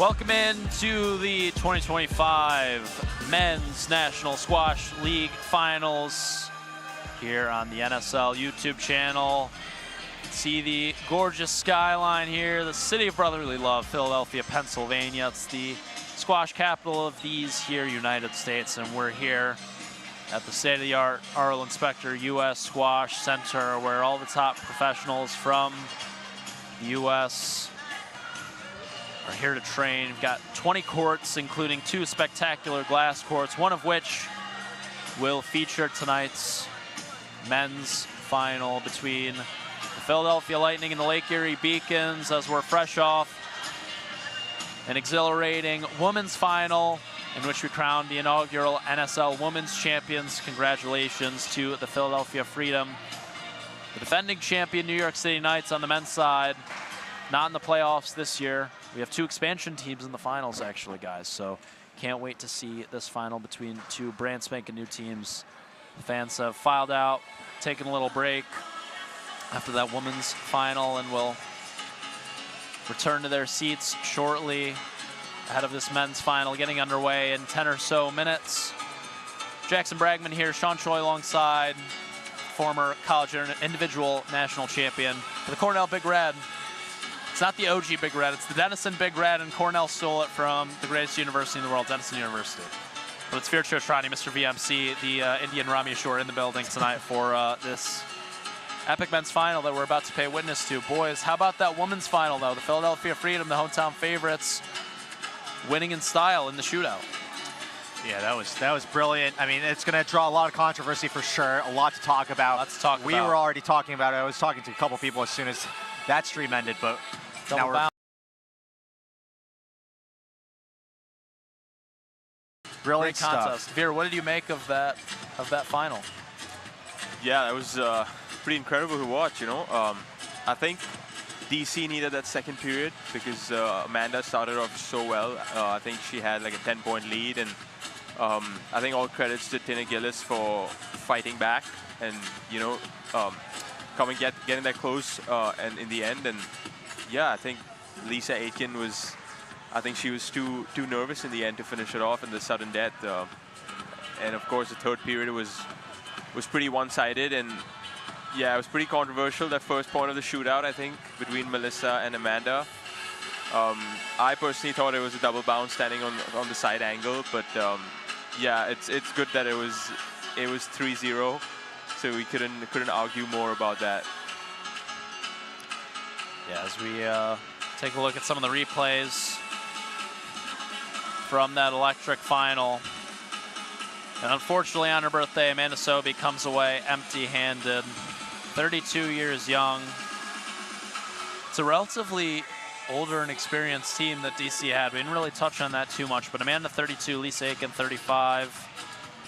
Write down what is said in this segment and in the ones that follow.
Welcome into the 2025 Men's National Squash League Finals here on the NSL YouTube channel. See the gorgeous skyline here, the city of brotherly love, Philadelphia, Pennsylvania. It's the squash capital of these here United States, and we're here at the state-of-the-art Arlen Specter U.S. Squash Center, where all the top professionals from the U.S. are here to train. We've got 20 courts, including 2 spectacular glass courts, one of which will feature tonight's men's final between the Philadelphia Lightning and the Lake Erie Beacons, as we're fresh off an exhilarating women's final in which we crowned the inaugural NSL Women's Champions. Congratulations to the Philadelphia Freedom, the defending champion New York City Knights on the men's side. Not in the playoffs this year. We have 2 expansion teams in the finals, actually, guys. So can't wait to see this final between 2 brand spanking new teams. The fans have filed out, taken a little break after that women's final, and will return to their seats shortly ahead of this men's final getting underway in 10 or so minutes. Jackson Bragman here, Sean Choi alongside former college individual national champion for the Cornell Big Red. It's not the OG Big Red, it's the Denison Big Red, and Cornell stole it from the greatest university in the world, Denison University. But it's Vircho Trani, Mr. VMC, the Indian Rami Ashore, in the building tonight for this epic men's final that we're about to pay witness to. Boys, how about that women's final, though? The Philadelphia Freedom, the hometown favorites, winning in style in the shootout. Yeah, that was brilliant. I mean, it's going to draw a lot of controversy for sure. A lot to talk about. Lots to talk about. We were already talking about it. I was talking to a couple people as soon as that stream ended, but now we're brilliant great contest. stuff. Veer, what did you make of that final? Yeah, that was pretty incredible to watch. You know, I think DC needed that second period because Amanda started off so well. I think she had like a 10-point lead, and I think all credits to Tina Gillis for fighting back and, you know, getting that close and in the end. And yeah, I think Lisa Aitken was, I think she was too nervous in the end to finish it off in the sudden death. And of course, the third period was pretty one-sided, and yeah, it was pretty controversial, that first point of the shootout, I think, between Melissa and Amanda. I personally thought it was a double bounce standing on the side angle, but yeah, it's good that it was 3-0, so we couldn't argue more about that. Yeah, as we take a look at some of the replays from that electric final. And unfortunately, on her birthday, Amanda Sobey comes away empty-handed, 32 years young. It's a relatively older and experienced team that DC had. We didn't really touch on that too much, but Amanda 32, Lisa Aiken 35,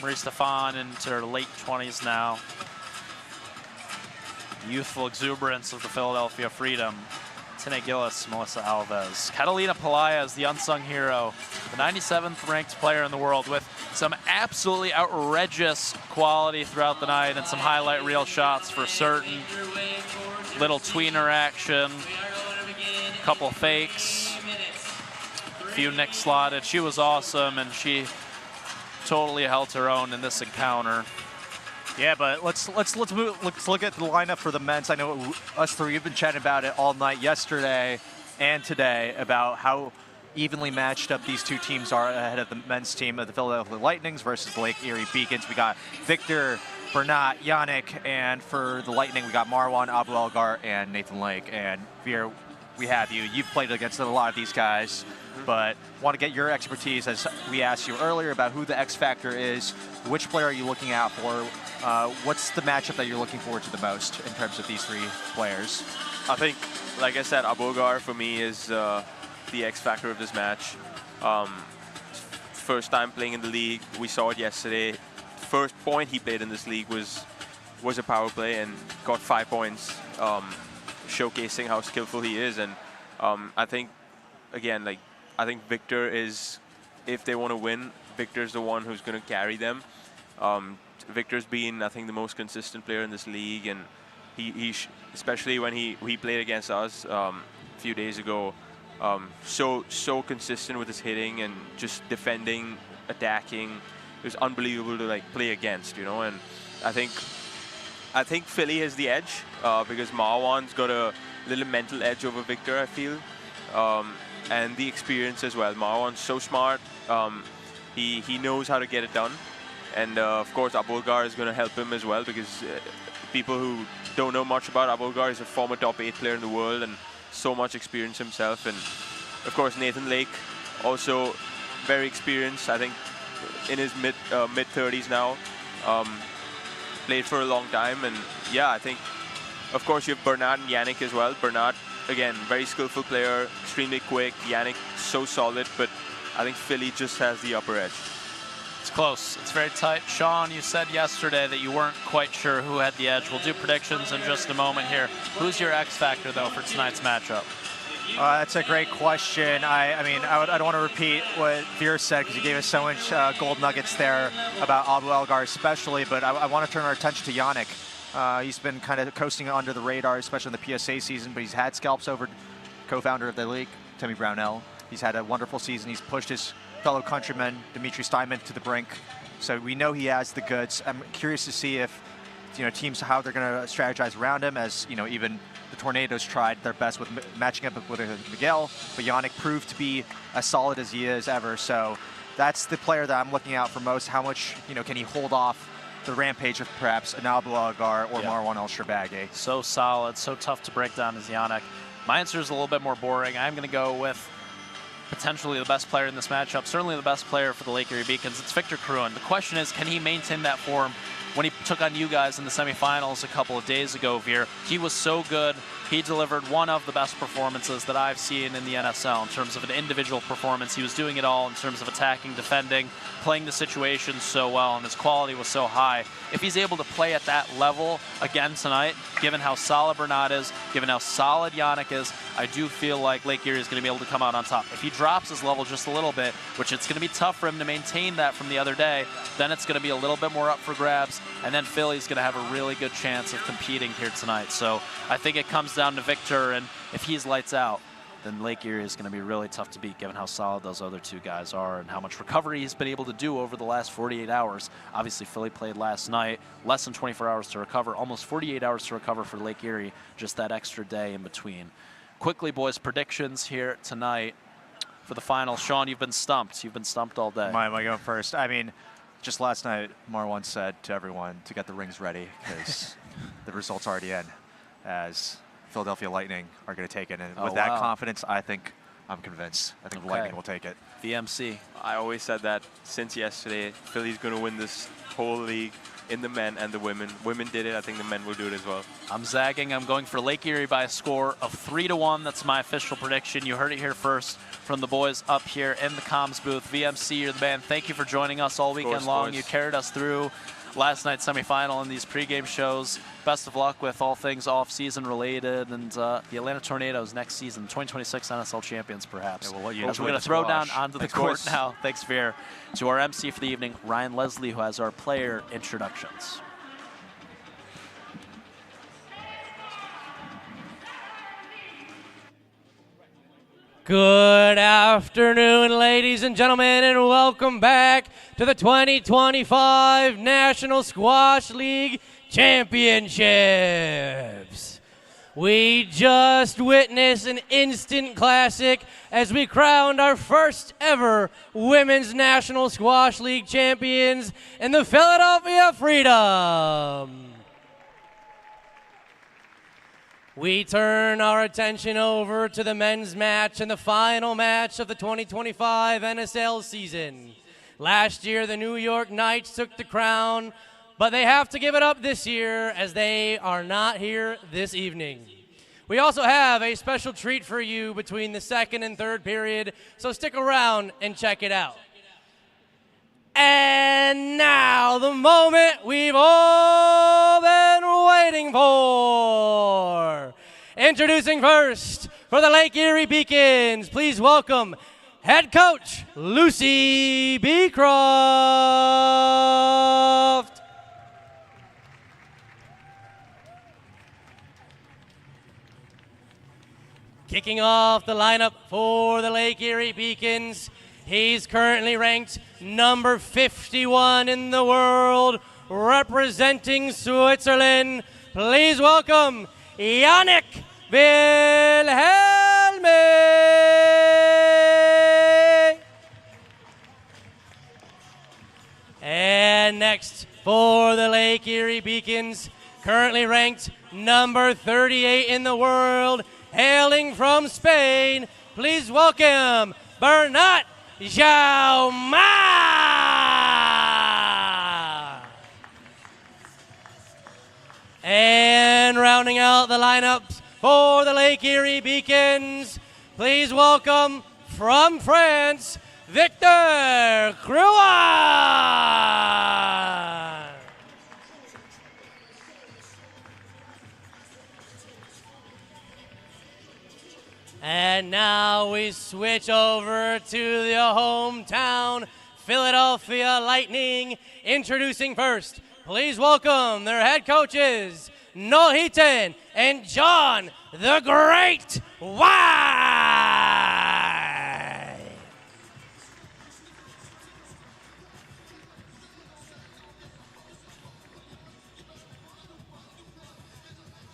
Marie Stefan into her late 20s now. The youthful exuberance of the Philadelphia Freedom. Tina Gillis, Melissa Alves. Catalina Pelaez is the unsung hero, the 97th ranked player in the world, with some absolutely outrageous quality throughout the night and some highlight reel shots for certain. Little tweener action, couple fakes, a few nicks slotted. She was awesome, and she totally held her own in this encounter. Yeah, but let's look at the lineup for the men's. I know us three have been chatting about it all night yesterday and today about how evenly matched up these 2 teams are ahead of the men's team of the Philadelphia Lightnings versus the Lake Erie Beacons. We got Victor, Bernat, Yannick, and for the Lightning, we got Marwan, Abu Algar, and Nathan Lake. And Veer, we have you. You've played against a lot of these guys, but want to get your expertise, as we asked you earlier, about who the X factor is. Which player are you looking out for? What's the matchup that you're looking forward to the most in terms of these 3 players? I think, like I said, Abogar for me is the X factor of this match. First time playing in the league, we saw it yesterday. First point he played in this league was a power play and got 5 points, showcasing how skillful he is. And I think, again, I think Victor is, if they want to win, Victor's the one who's going to carry them. Victor's been, I think, the most consistent player in this league, and he especially when he played against us a few days ago, So consistent with his hitting and just defending, attacking. It was unbelievable to like play against, you know. And I think Philly has the edge because Marwan's got a little mental edge over Victor, I feel, and the experience as well. Marwan's so smart. He knows how to get it done, and of course Abulgar is going to help him as well because people who don't know much about Abulgar, is a former top 8 player in the world and so much experience himself. And of course Nathan Lake, also very experienced. I think in his mid 30s now. Played for a long time, and yeah, I think of course you have Bernard and Yannick as well. Bernard, again, very skillful player, extremely quick. Yannick, so solid, but I think Philly just has the upper edge. It's close. It's very tight. Sean, you said yesterday that you weren't quite sure who had the edge. We'll do predictions in just a moment here. Who's your X factor, though, for tonight's matchup? That's a great question. I mean, I don't want to repeat what Veer said because he gave us so much gold nuggets there about Abu Elgar especially, but I want to turn our attention to Yannick. He's been kind of coasting under the radar, especially in the PSA season, but he's had scalps over co-founder of the league, Timmy Brownell. He's had a wonderful season. He's pushed his fellow countryman, Dimitri Steinman, to the brink. So we know he has the goods. I'm curious to see if, you know, teams, how they're going to strategize around him, as, you know, even the Tornadoes tried their best with matching up with Miguel, but Yannick proved to be as solid as he is ever. So that's the player that I'm looking out for most. How much, you know, can he hold off the rampage of perhaps an Abu Elgar or Marwan El-Shorbagy? So solid, so tough to break down as Yannick. My answer is a little bit more boring. I'm going to go with potentially the best player in this matchup, certainly the best player for the Lake Erie Beacons. It's Victor Crouin. The question is, can he maintain that form when he took on you guys in the semifinals a couple of days ago, Veer? He was so good. He delivered one of the best performances that I've seen in the NSL in terms of an individual performance. He was doing it all in terms of attacking, defending, playing the situation so well, and his quality was so high. If he's able to play at that level again tonight, given how solid Bernard is, given how solid Yannick is, I do feel like Lake Erie is going to be able to come out on top. If he drops his level just a little bit, which it's going to be tough for him to maintain that from the other day, then it's going to be a little bit more up for grabs, and then Philly's going to have a really good chance of competing here tonight. So I think it comes down to Victor, and if he's lights out, then Lake Erie is going to be really tough to beat, given how solid those other two guys are and how much recovery he's been able to do over the last 48 hours. Obviously, Philly played last night, less than 24 hours to recover, almost 48 hours to recover for Lake Erie, just that extra day in between. Quickly, boys, predictions here tonight for the finals. Sean, you've been stumped. You've been stumped all day. Am I going first? I mean, just last night, Marwan said to everyone to get the rings ready because the result's already in, as Philadelphia Lightning are going to take it. And with that confidence, I think I'm convinced. I think the Lightning will take it. VMC. I always said that since yesterday, Philly's going to win this whole league in the men and the women. Women did it. I think the men will do it as well. I'm zagging. I'm going for Lake Erie by a score of 3-1. That's my official prediction. You heard it here first from the boys up here in the comms booth. VMC, you're the man. Thank you for joining us all weekend long. You carried us through last night's semifinal and these pregame shows. Best of luck with all things off-season related, and the Atlanta Tornadoes next season, 2026 NSL champions, perhaps. Yeah, we're going to throw down onto the court now. Thanks, Veer. To our MC for the evening, Ryan Leslie, who has our player introductions. Good afternoon, ladies and gentlemen, and welcome back to the 2025 National Squash League Championships. We just witnessed an instant classic as we crowned our first ever Women's National Squash League champions in the Philadelphia Freedom. We turn our attention over to the men's match and the final match of the 2025 NSL season. Last year, the New York Knights took the crown, but they have to give it up this year as they are not here this evening. We also have a special treat for you between the second and third period, so stick around and check it out. And now, the moment we've all been waiting for. Introducing first, for the Lake Erie Beacons, please welcome head coach Lucy Beecroft. Kicking off the lineup for the Lake Erie Beacons, he's currently ranked number 51 in the world, representing Switzerland. Please welcome Yannick Wilhelmi. And next for the Lake Erie Beacons, currently ranked number 38 in the world, hailing from Spain, please welcome Bernat Jauma. And rounding out the lineups for the Lake Erie Beacons, please welcome from France, Victor Crouin. And now we switch over to the hometown Philadelphia Lightning. Introducing first, please welcome their head coaches, Nohitan and John the Great White.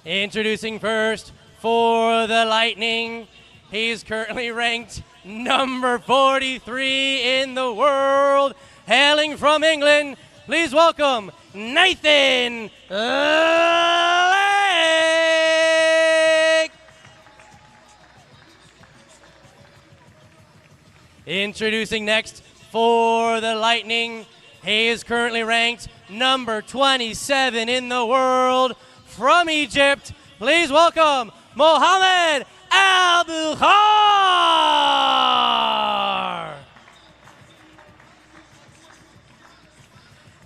Introducing first for the Lightning, he's currently ranked number 43 in the world, hailing from England. Please welcome Nathan Lake. Introducing next for the Lightning, he is currently ranked number 27 in the world, from Egypt. Please welcome Mohamed Al-Bukhar.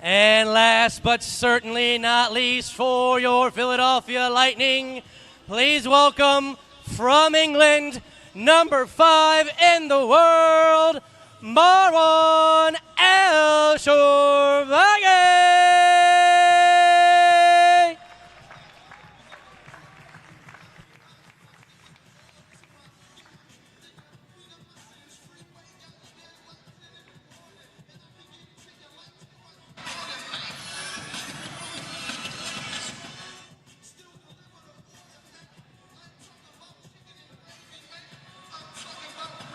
And last but certainly not least for your Philadelphia Lightning, please welcome from England, number 5 in the world, Marwan El-Shorvagi.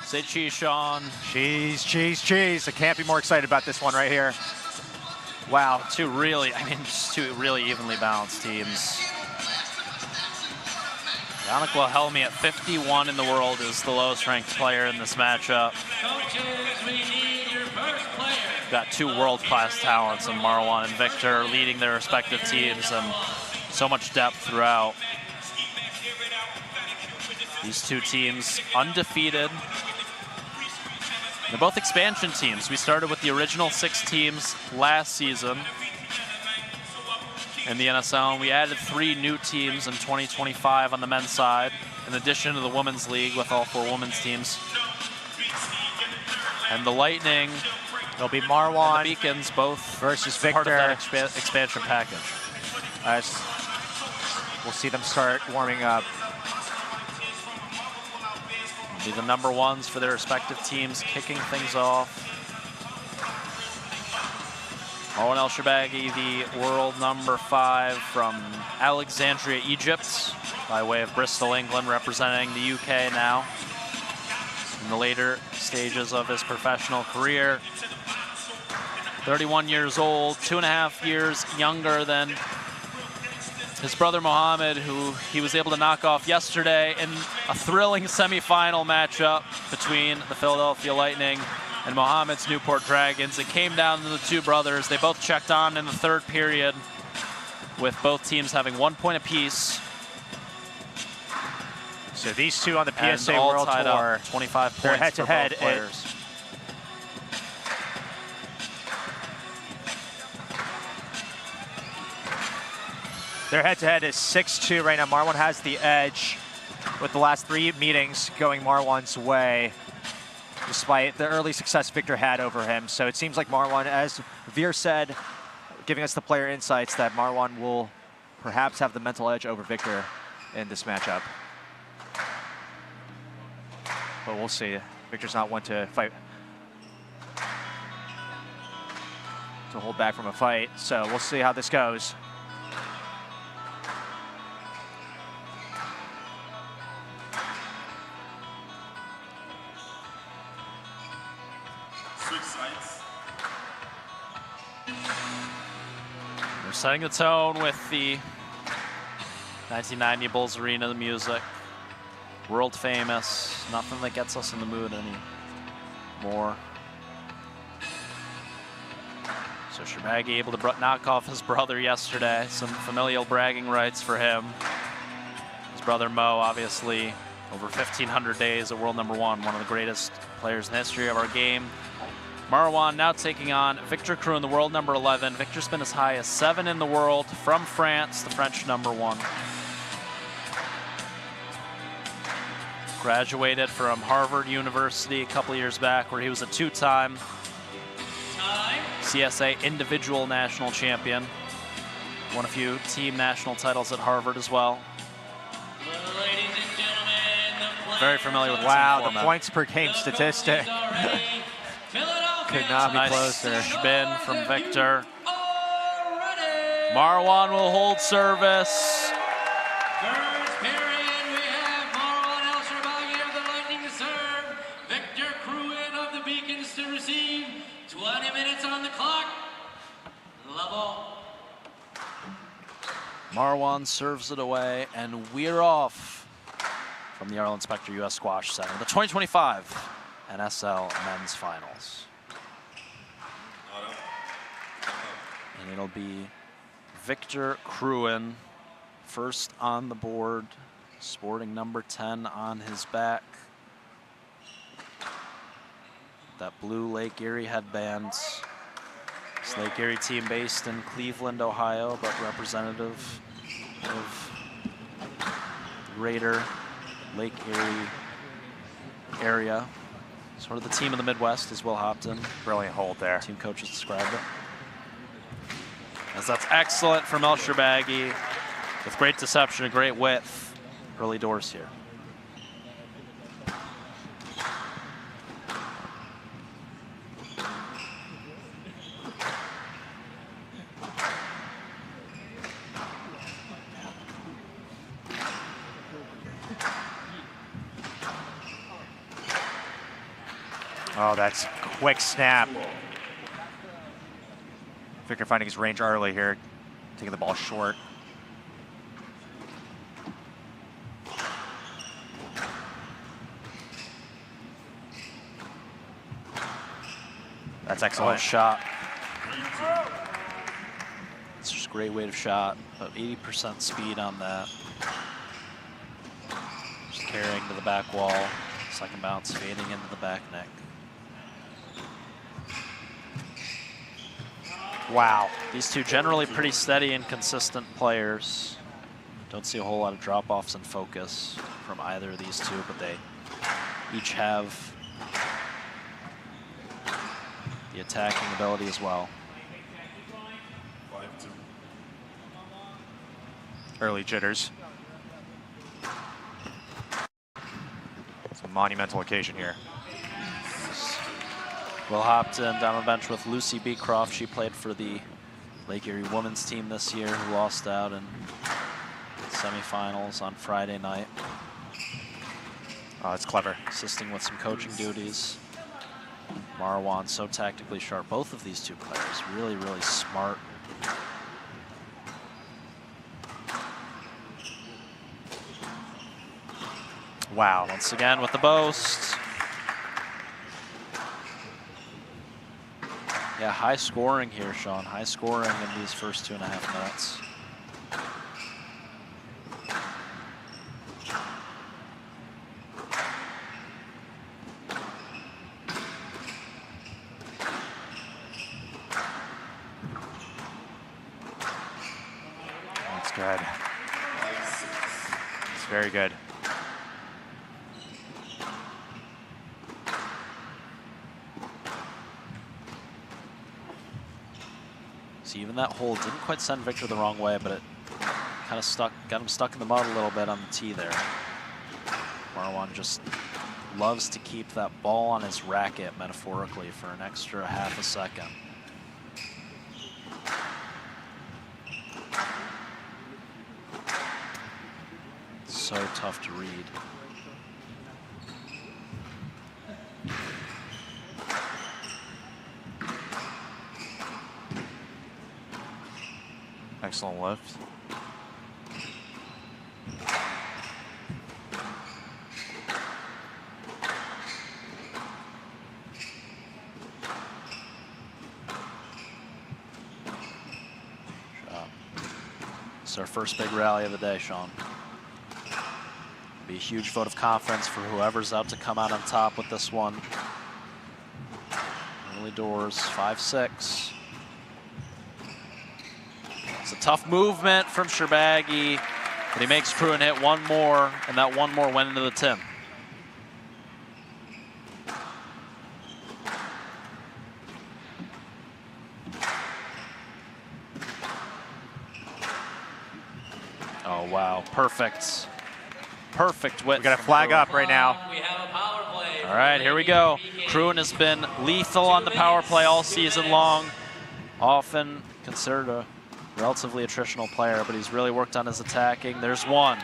Say cheese, Sean. Cheese, cheese, cheese. I can't be more excited about this one right here. Wow, just two really evenly balanced teams. Yannick Wilhelmi at 51 in the world is the lowest ranked player in this matchup. Coaches, we need your first player. Got two world-class talents in Marwan and Victor leading their respective teams, and so much depth throughout. These two teams undefeated. They're both expansion teams. We started with the original 6 teams last season in the NSL, and we added 3 new teams in 2025 on the men's side, in addition to the women's league with all 4 women's teams. And the Lightning, It'll be Marwan and the Beacons, both versus part of that Victor. expansion package. As we'll see them start warming up. Be the number 1s for their respective teams, kicking things off. Marwan El-Shorvagi, the world number 5 from Alexandria, Egypt, by way of Bristol, England, representing the UK now in the later stages of his professional career. 31 years old, 2.5 years younger than his brother Mohamed, who he was able to knock off yesterday in a thrilling semifinal matchup between the Philadelphia Lightning and Mohamed's Newport Dragons. It came down to the two brothers. They both checked on in the third period, with both teams having 1 point apiece. So these two on the And PSA all World tied Tour, up, 25 they're points for head-to-head both players. Their head-to-head is 6-2 right now. Marwan has the edge with the last 3 meetings going Marwan's way, despite the early success Victor had over him. So it seems like Marwan, as Veer said, giving us the player insights, that Marwan will perhaps have the mental edge over Victor in this matchup. but we'll see. Victor's not one to fight, to hold back from a fight, so we'll see how this goes. We're setting the tone with the 1990 Bulls Arena, the music. World famous, nothing that gets us in the mood anymore. So Sherbaghi able to knock off his brother yesterday. Some familial bragging rights for him. His brother Mo, obviously, over 1,500 days at world #1, one of the greatest players in the history of our game. Marwan now taking on Victor Crew in the world #11. Victor's been as high as 7 in the world from France, the French #1. Graduated from Harvard University a couple years back, where he was a 2-time CSA individual national champion. Won a few team national titles at Harvard as well. Ladies and gentlemen, Very familiar with the Wow, team the format. points per game statistic. Could not be Nice closer. spin from Victor. Marwan will hold service. First period, we have Marwan El-Sherbaghi of the Lightning to serve. Victor Cruin of the Beacons to receive. 20 minutes on the clock. Level. Marwan serves it away, and we're off from the Arlen Specter U.S. Squash Center. The 2025 NSL Men's Finals. And it'll be Victor Cruin first on the board, sporting number 10 on his back. That blue Lake Erie headband. This Lake Erie team based in Cleveland, Ohio, but representative of the greater Lake Erie area. Sort of the team of the Midwest, as Will Hopton, Brilliant hold there. team coaches described it. As that's excellent from El-Sherbaghi, with great deception and great width. Early doors here. Oh, that's quick snap. Victor finding his range early here, taking the ball short. That's excellent. Oh, shot. It's just a great weight of shot, about 80% speed on that. Just carrying to the back wall, second bounce fading into the back neck. Wow. These two generally pretty steady and consistent players. Don't see a whole lot of drop-offs in focus from either of these two, but they each have the attacking ability as well. Early jitters. It's a monumental occasion here. Will Hopton down on the bench with Lucy Beecroft. She played for the Lake Erie women's team this year, who lost out in semifinals on Friday night. Oh, that's clever. Assisting with some coaching duties. Marwan, so tactically sharp. Both of these two players, really, really smart. Wow. Once again with the boast. Yeah, high scoring here, Sean. High scoring in these first 2.5 minutes. That's good. It's very good. See, even that hold didn't quite send Victor the wrong way, but it kind of got him stuck in the mud a little bit on the tee there. Marwan just loves to keep that ball on his racket, metaphorically, for an extra half a second. So tough to read. Excellent lift. It's our first big rally of the day, Sean. Be a huge vote of confidence for whoever's out to come out on top with this one. Early doors, 5-6. It's a tough movement from Sherbagi, but he makes Cruin hit one more, and that one more went into the tin. Oh, wow, perfect. Perfect width. We got a flag up right now. We have a power play. All right, here we go. Cruin has been lethal on the power play all season long. Often considered a relatively attritional player, but he's really worked on his attacking. There's one.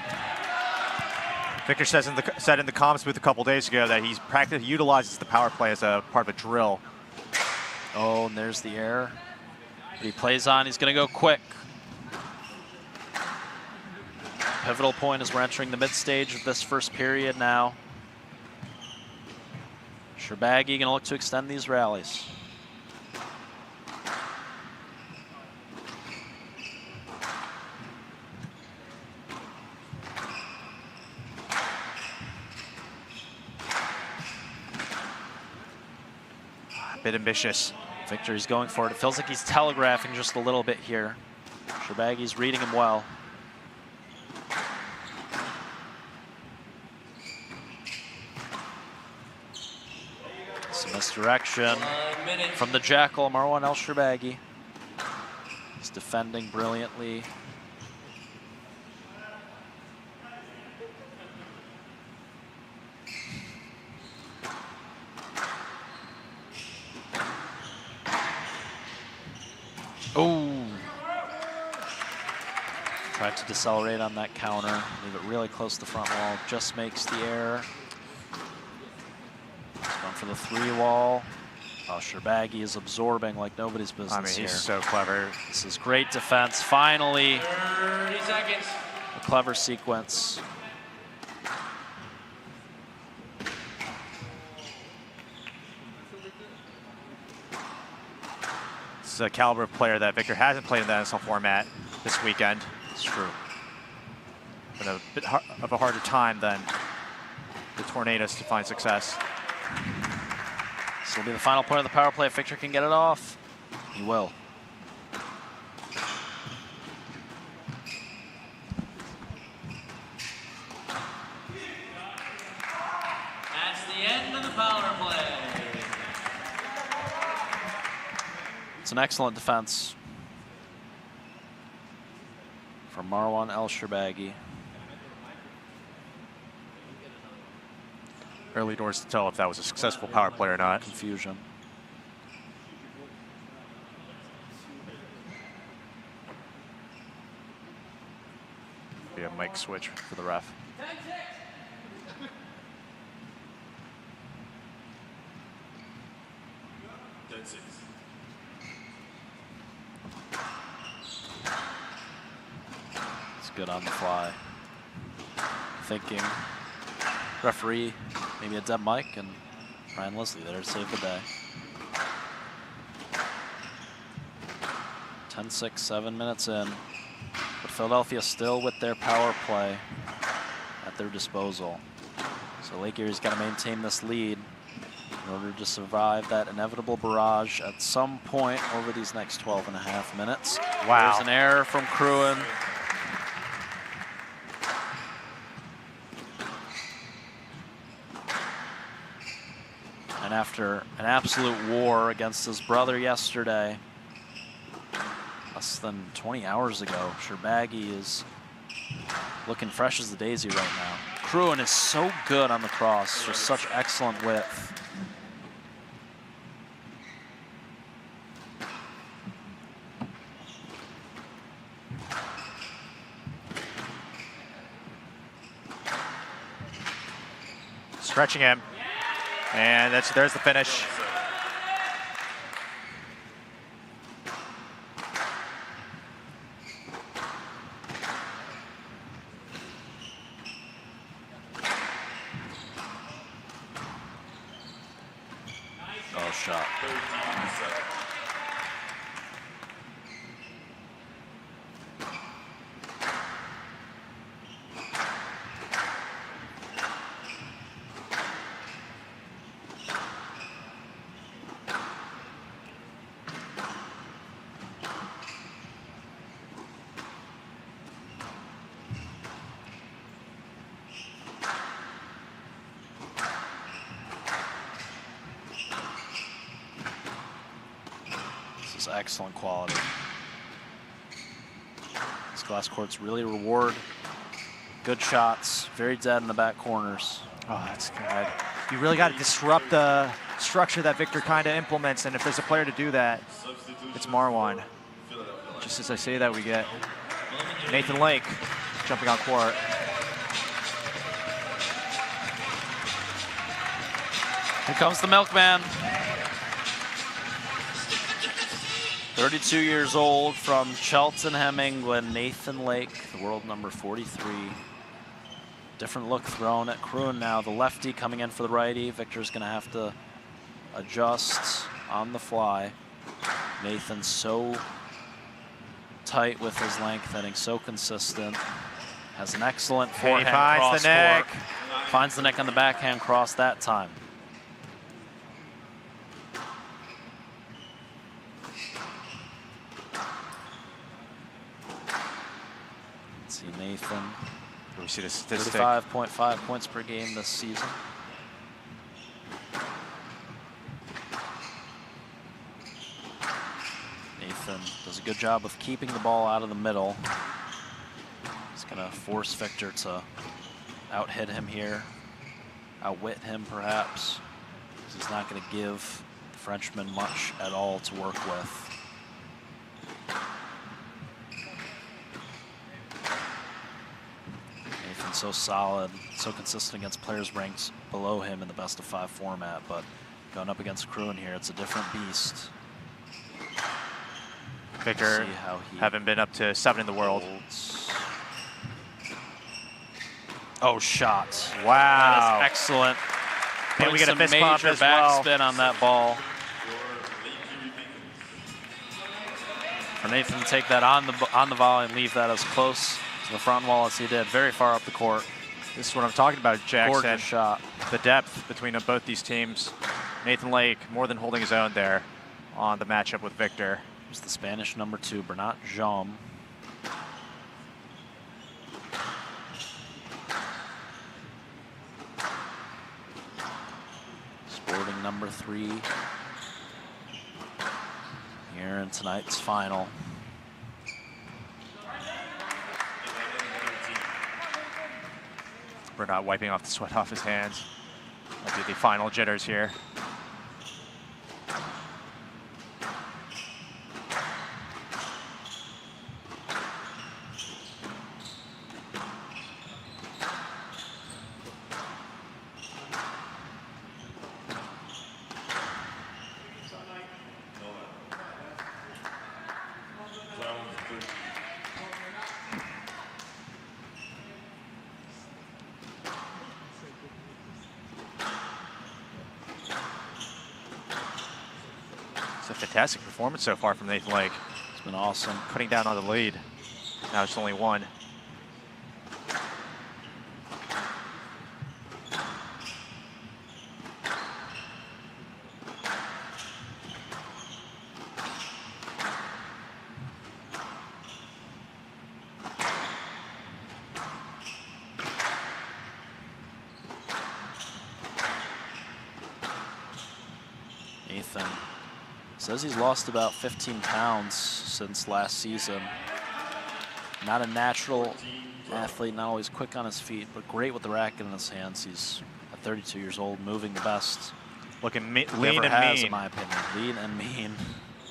Victor said in the comments booth a couple days ago that he's utilizes the power play as a part of a drill. Oh, and there's the error. But he plays on. He's going to go quick. Pivotal point as we're entering the mid-stage of this first period now. Sherbagi going to look to extend these rallies. A bit ambitious. Victor's going for it. It feels like he's telegraphing just a little bit here. Sherbagi's reading him well. Some misdirection from the Jackal, Marwan El-Sherbagi. He's defending brilliantly. Oh! Tried to decelerate on that counter, leave it really close to the front wall, just makes the error. Going for the 3-wall. Oh, Sherbagi is absorbing like nobody's business. I mean, here. he's so clever. This is great defense. Finally, 30 seconds. a clever sequence. This is a caliber of player that Victor hasn't played in the NSL format this weekend. It's true. But a bit of a harder time than the Tornadoes to find success. This will be the final point of the power play. If Victor can get it off, he will. That's the end of the power play. It's an excellent defense from Marwan El-Sherbagi. Early doors to tell if that was a successful power play or not. Confusion. Be a mic switch for the ref. It's good on the fly. Thinking. Referee, maybe a dead mic, and Ryan Leslie there to save the day. 10-6, 7 minutes in. But Philadelphia still with their power play at their disposal. So Lake Erie's got to maintain this lead in order to survive that inevitable barrage at some point over these next 12.5 minutes. Wow. There's an error from Cruin. And after an absolute war against his brother yesterday, less than 20 hours ago, Sherbagi is looking fresh as a daisy right now. Cruin is so good on the cross, just such excellent width. Stretching him. And there's the finish. Oh, shot. This is excellent quality. These glass courts really reward good shots, very dead in the back corners. Oh, that's good. You really got to disrupt the structure that Victor kind of implements, and if there's a player to do that, it's Marwan. Just as I say that, we get Nathan Lake jumping on court. Here comes the milkman. 32 years old from Cheltenham, England, Nathan Lake, the world number 43. Different look thrown at Cruin now. The lefty coming in for the righty. Victor's gonna have to adjust on the fly. Nathan's so tight with his lengthening, so consistent. Has an excellent forehand cross the neck. court. Finds the neck on the backhand cross that time. Let's see Nathan. We see the statistic. 35.5 points per game this season. Nathan does a good job of keeping the ball out of the middle. He's gonna force Victor to out-hit him here, outwit him perhaps. He's not gonna give the Frenchman much at all to work with. Nathan's so solid, so consistent against players ranked below him in the best of 5 format, but going up against Cruin here, it's a different beast. Victor, haven't been up to 7 in the world. Oh, shot. Wow. That is excellent. And we get a some fist major bump as well. backspin on that ball. For Nathan to take that on the volley and leave that as close to the front wall as he did, very far up the court. This is what I'm talking about, Jackson. Gorgeous shot. The depth between both these teams. Nathan Lake more than holding his own there on the matchup with Victor. Here's the Spanish number 2, Bernat Jaume. Sporting number 3 here in tonight's final. Bernat wiping off the sweat off his hands. That'll be the final jitters here. It's a fantastic performance so far from Nathan Lake. It's been awesome. Cutting down on the lead. Now it's only 1. Nathan says he's lost about 15 pounds since last season. not a natural athlete, not always quick on his feet, but great with the racket in his hands. He's at 32 years old, moving the best. Looking he lean ever and has, mean. in my opinion. Lean and mean.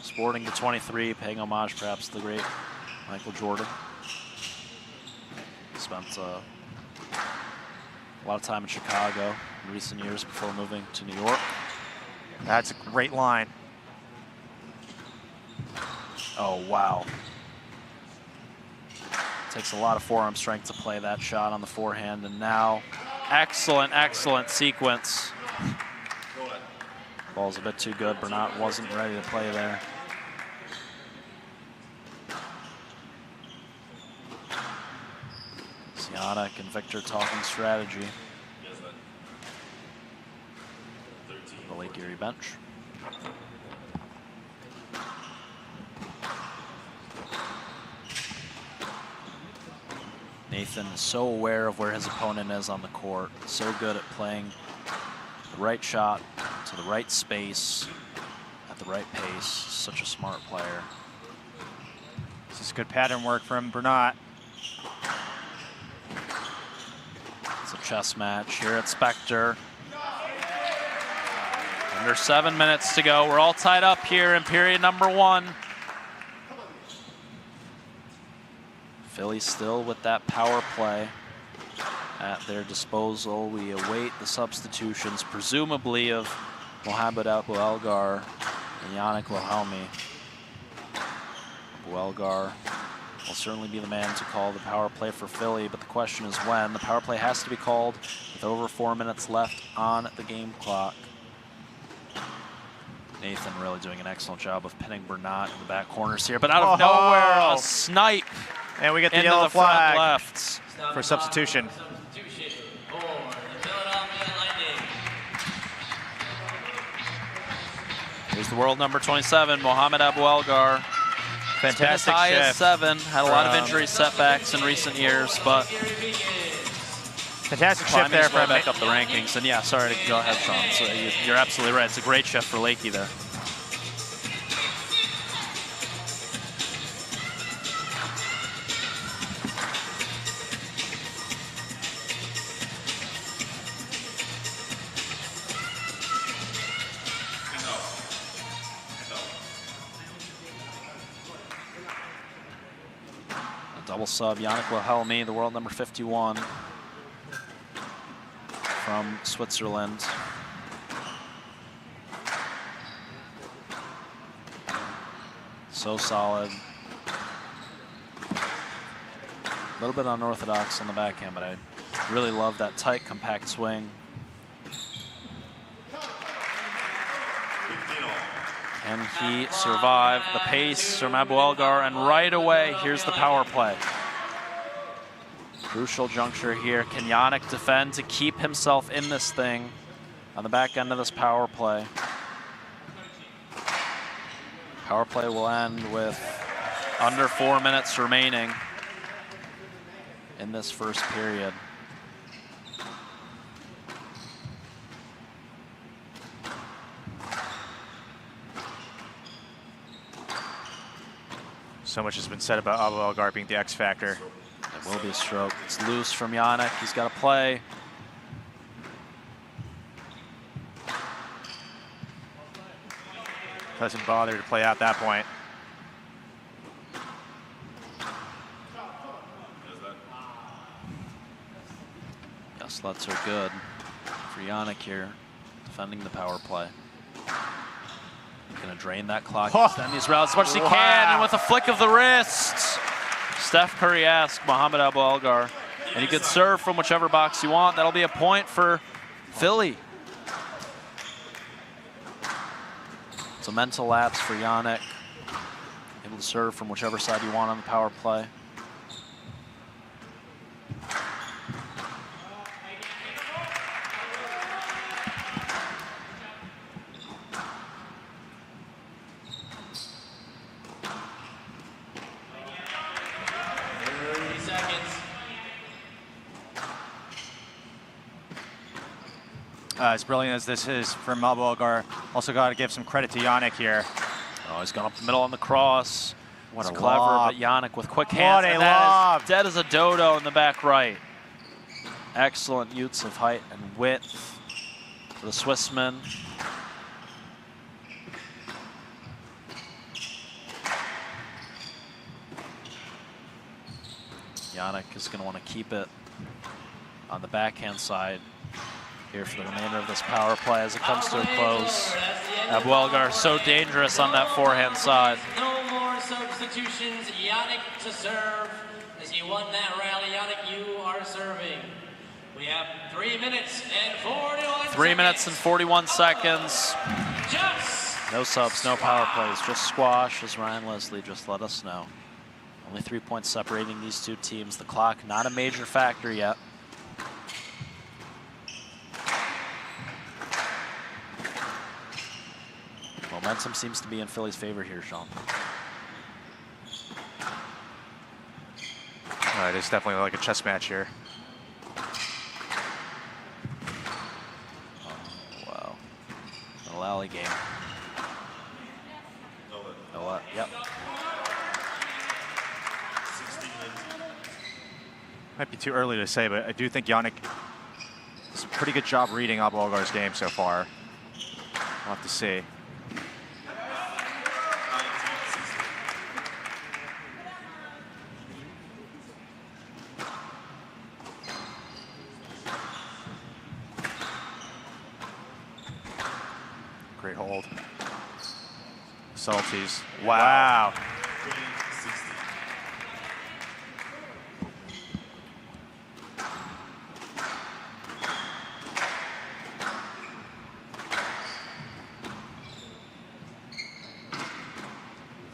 Sporting the 23, paying homage perhaps to the great Michael Jordan. Spent a lot of time in Chicago in recent years before moving to New York. That's a great line. Oh, wow. Takes a lot of forearm strength to play that shot on the forehand, and now excellent, excellent sequence. Ball's a bit too good. Bernat wasn't ready to play there. Yannick and Victor talking strategy. The Lake Erie bench. Nathan is so aware of where his opponent is on the court. So good at playing the right shot to the right space at the right pace. Such a smart player. This is good pattern work from Bernat. It's a chess match here at Spectre. Under 7 minutes to go. We're all tied up here in period number 1. Philly still with that power play at their disposal. We await the substitutions, presumably of Mohamed Abu Elgar and Yannick Wilhelmi. Abu Elgar will certainly be the man to call the power play for Philly, but the question is when. The power play has to be called with over 4 minutes left on the game clock. Nathan really doing an excellent job of pinning Bernat in the back corners here, but out of nowhere, a snipe. And we get the into yellow the front flag left for substitution. Here's the world number 27, Mohamed Abu Elgar. Fantastic high as shift. 7. Had a lot of injury setbacks in recent years, but fantastic shift there for from back up the rankings. And yeah, sorry to go ahead, Sean. So you're absolutely right. It's a great shift for Lakey there. Double sub, Yannick Wilhelmi, the world number 51 from Switzerland. So solid. A little bit unorthodox on the backhand, but I really love that tight, compact swing. Can he survive the pace from Abu Elgar? And right away, here's the power play. Crucial juncture here. Can Yannick defend to keep himself in this thing on the back end of this power play? Power play will end with under 4 minutes remaining in this first period. So much has been said about Abu Elgar being the X factor. It will be a stroke. It's loose from Yannick. He's got to play. Doesn't bother to play out that point. Sluts are good for Yannick here, defending the power play. Gonna drain that clock, extend these routes as much as he can, and with a flick of the wrist, Steph Curry-esque Mohamed Abu Elgar. And you could serve from whichever box you want. That'll be a point for Philly. It's a mental lapse for Yannick. Able to serve from whichever side you want on the power play. As brilliant as this is from Abu Elgar, also got to give some credit to Yannick here. Oh, he's gone up the middle on the cross. What It's a clever, lob. but Yannick with quick hands. What a and that lob. is dead as a dodo in the back right. Excellent use of height and width for the Swissman. Yannick is going to want to keep it on the backhand side here for the remainder of this power play as it comes to a close. Abuelgar so dangerous on that forehand side. No more substitutions. Yannick to serve. As you won that rally, Yannick, you are serving. We have 3 minutes and 41 seconds. 3 minutes and 41 seconds. Just No subs, no power plays, just squash, as Ryan Leslie just let us know. Only 3 points separating these two teams. The clock, not a major factor yet. Momentum seems to be in Philly's favor here, Sean. It's definitely like a chess match here. Oh, wow. A lally game. No, yep. Might be too early to say, but I do think Yannick does a pretty good job reading Abuelgar's game so far. We'll have to see. Great hold. Subtleties. Wow.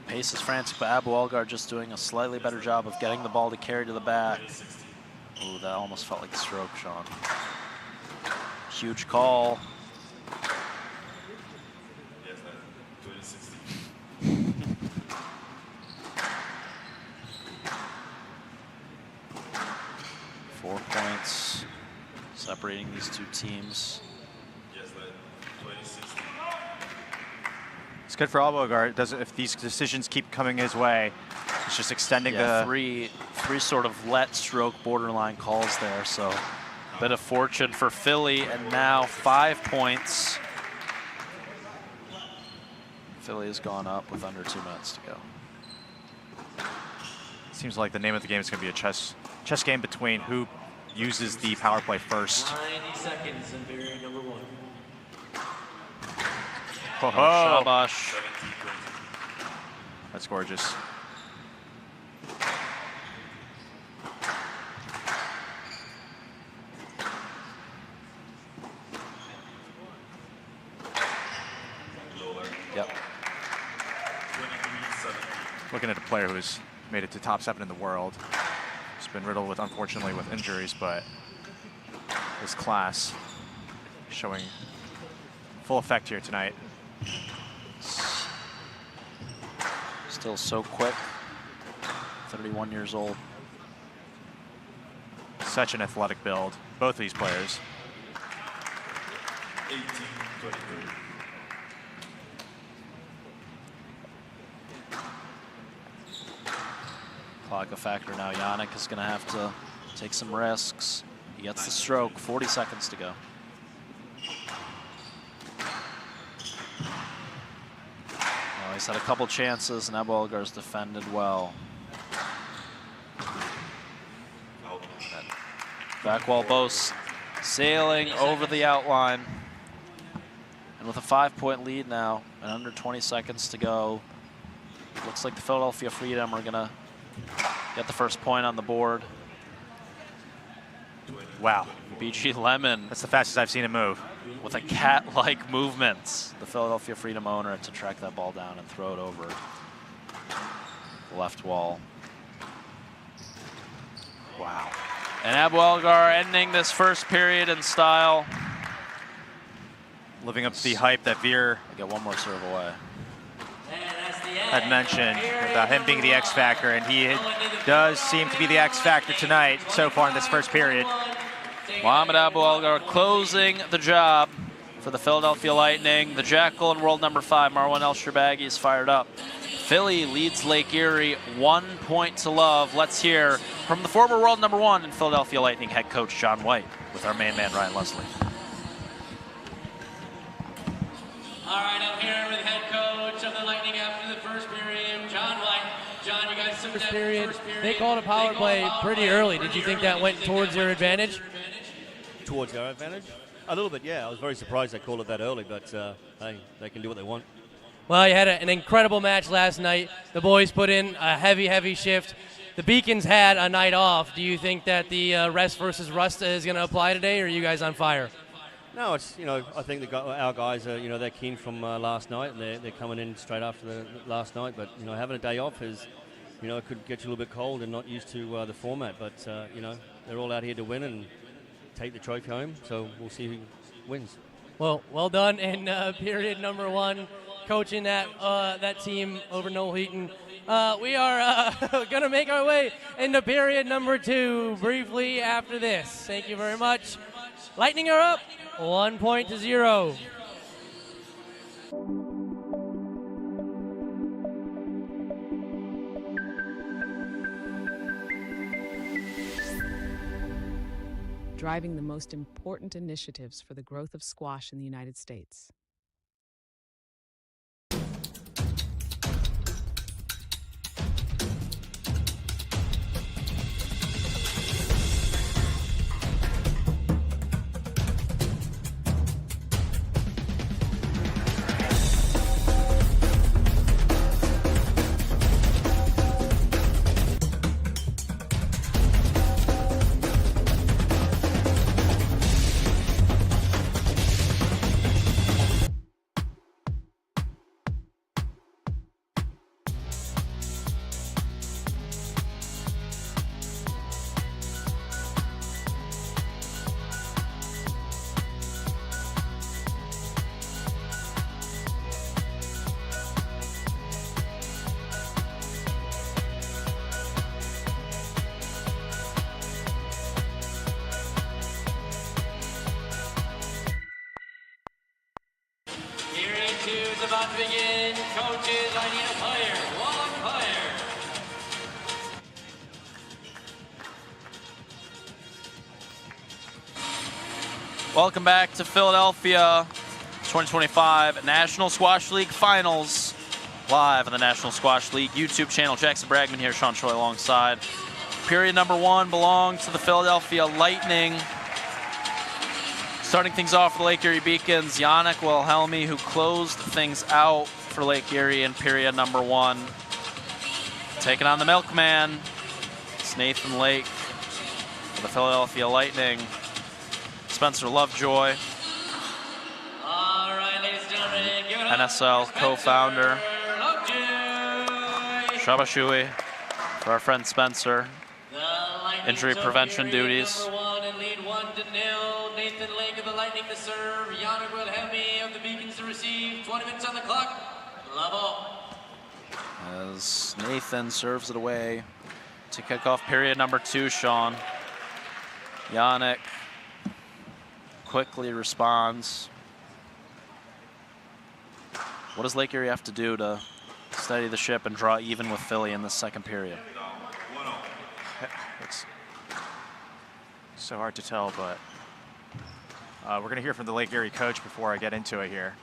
Pace is frantic, but Abuelgar just doing a slightly better job of getting the ball to carry to the back. Ooh, that almost felt like a stroke, Sean. Huge call. Separating these two teams. It's good for Abuelgar. It doesn't, if these decisions keep coming his way, it's just extending the three sort of let stroke borderline calls there. So a bit of fortune for Philly, and now 5 points. Philly has gone up with under 2 minutes to go. Seems like the name of the game is going to be a chess game between who uses the power play first. 90 seconds in period number 1. Oh, shabash. That's gorgeous. Yep. Looking at a player who's made it to top 7 in the world. He's been riddled with, unfortunately, with injuries, but his class showing full effect here tonight. Still so quick. 31 years old. Such an athletic build, both of these players. 18-23. Clock a factor now. Yannick is going to have to take some risks. He gets the stroke. 40 seconds to go. Well, he's had a couple chances, and Abuelgar's defended well. Back wall boast sailing over the outline. And with a 5-point lead now and under 20 seconds to go, looks like the Philadelphia Freedom are going to get the first point on the board. Wow. BG Lemon. That's the fastest I've seen him move. With a cat-like movement. The Philadelphia Freedom owner to track that ball down and throw it over the left wall. Wow. And Abuelgar ending this first period in style. Living up to the hype that Veer Get one more serve away. had mentioned about him being the X factor, and he does seem to be the X factor tonight so far in this first period. Mohamed Abuelgar closing the job for the Philadelphia Lightning. The Jackal and world number 5, Marwan El-Shirbagy, is fired up. Philly leads Lake Erie 1 point to love. Let's hear from the former world number 1 and Philadelphia Lightning head coach John White with our main man Ryan Leslie. All right, I'm here with head coach of the Lightning after the first period, John White. John, you guys took that first period. They called a power play pretty early. Did you think that went towards your advantage? Towards our advantage? A little bit, yeah. I was very surprised they called it that early, but hey, they can do what they want. Well, you had an incredible match last night. The boys put in a heavy shift. The Beacons had a night off. Do you think that the rest versus rust is going to apply today, or are you guys on fire? No, it's, I think our guys are, they're keen from last night, and they're coming in straight after the last night. But, having a day off is, it could get you a little bit cold and not used to the format. But, they're all out here to win and take the trophy home, so we'll see who wins. Well done in period number 1, coaching that team over Noel Heaton. We are going to make our way into period number 2 briefly after this. Thank you very much. Lightning are up 1-0. Driving the most important initiatives for the growth of squash in the United States. About to begin. Coaches, I need a player. One player. Welcome back to Philadelphia 2025 National Squash League Finals. Live on the National Squash League YouTube channel. Jackson Bragman here, Sean Choi alongside. Period number 1 belonged to the Philadelphia Lightning. Starting things off for the Lake Erie Beacons, Yannick Wilhelmi, who closed things out for Lake Erie in period number 1. Taking on the Milkman, it's Nathan Lake for the Philadelphia Lightning. Spencer Lovejoy, All right, ladies and gentlemen, give it up NSL for co-founder. Lovejoy. Shabashui for our friend Spencer. The Lightning Injury took prevention period duties. number 1 and lead 1-0. Nathan Lake of the Lightning to serve. Yannick Wilhelmi of the Beacons to receive. 20 minutes on the clock. Level. As Nathan serves it away to kick off period number 2, Sean. Yannick quickly responds. What does Lake Erie have to do to steady the ship and draw even with Philly in the second period? It's so hard to tell, but we're going to hear from the Lake Erie coach before I get into it here.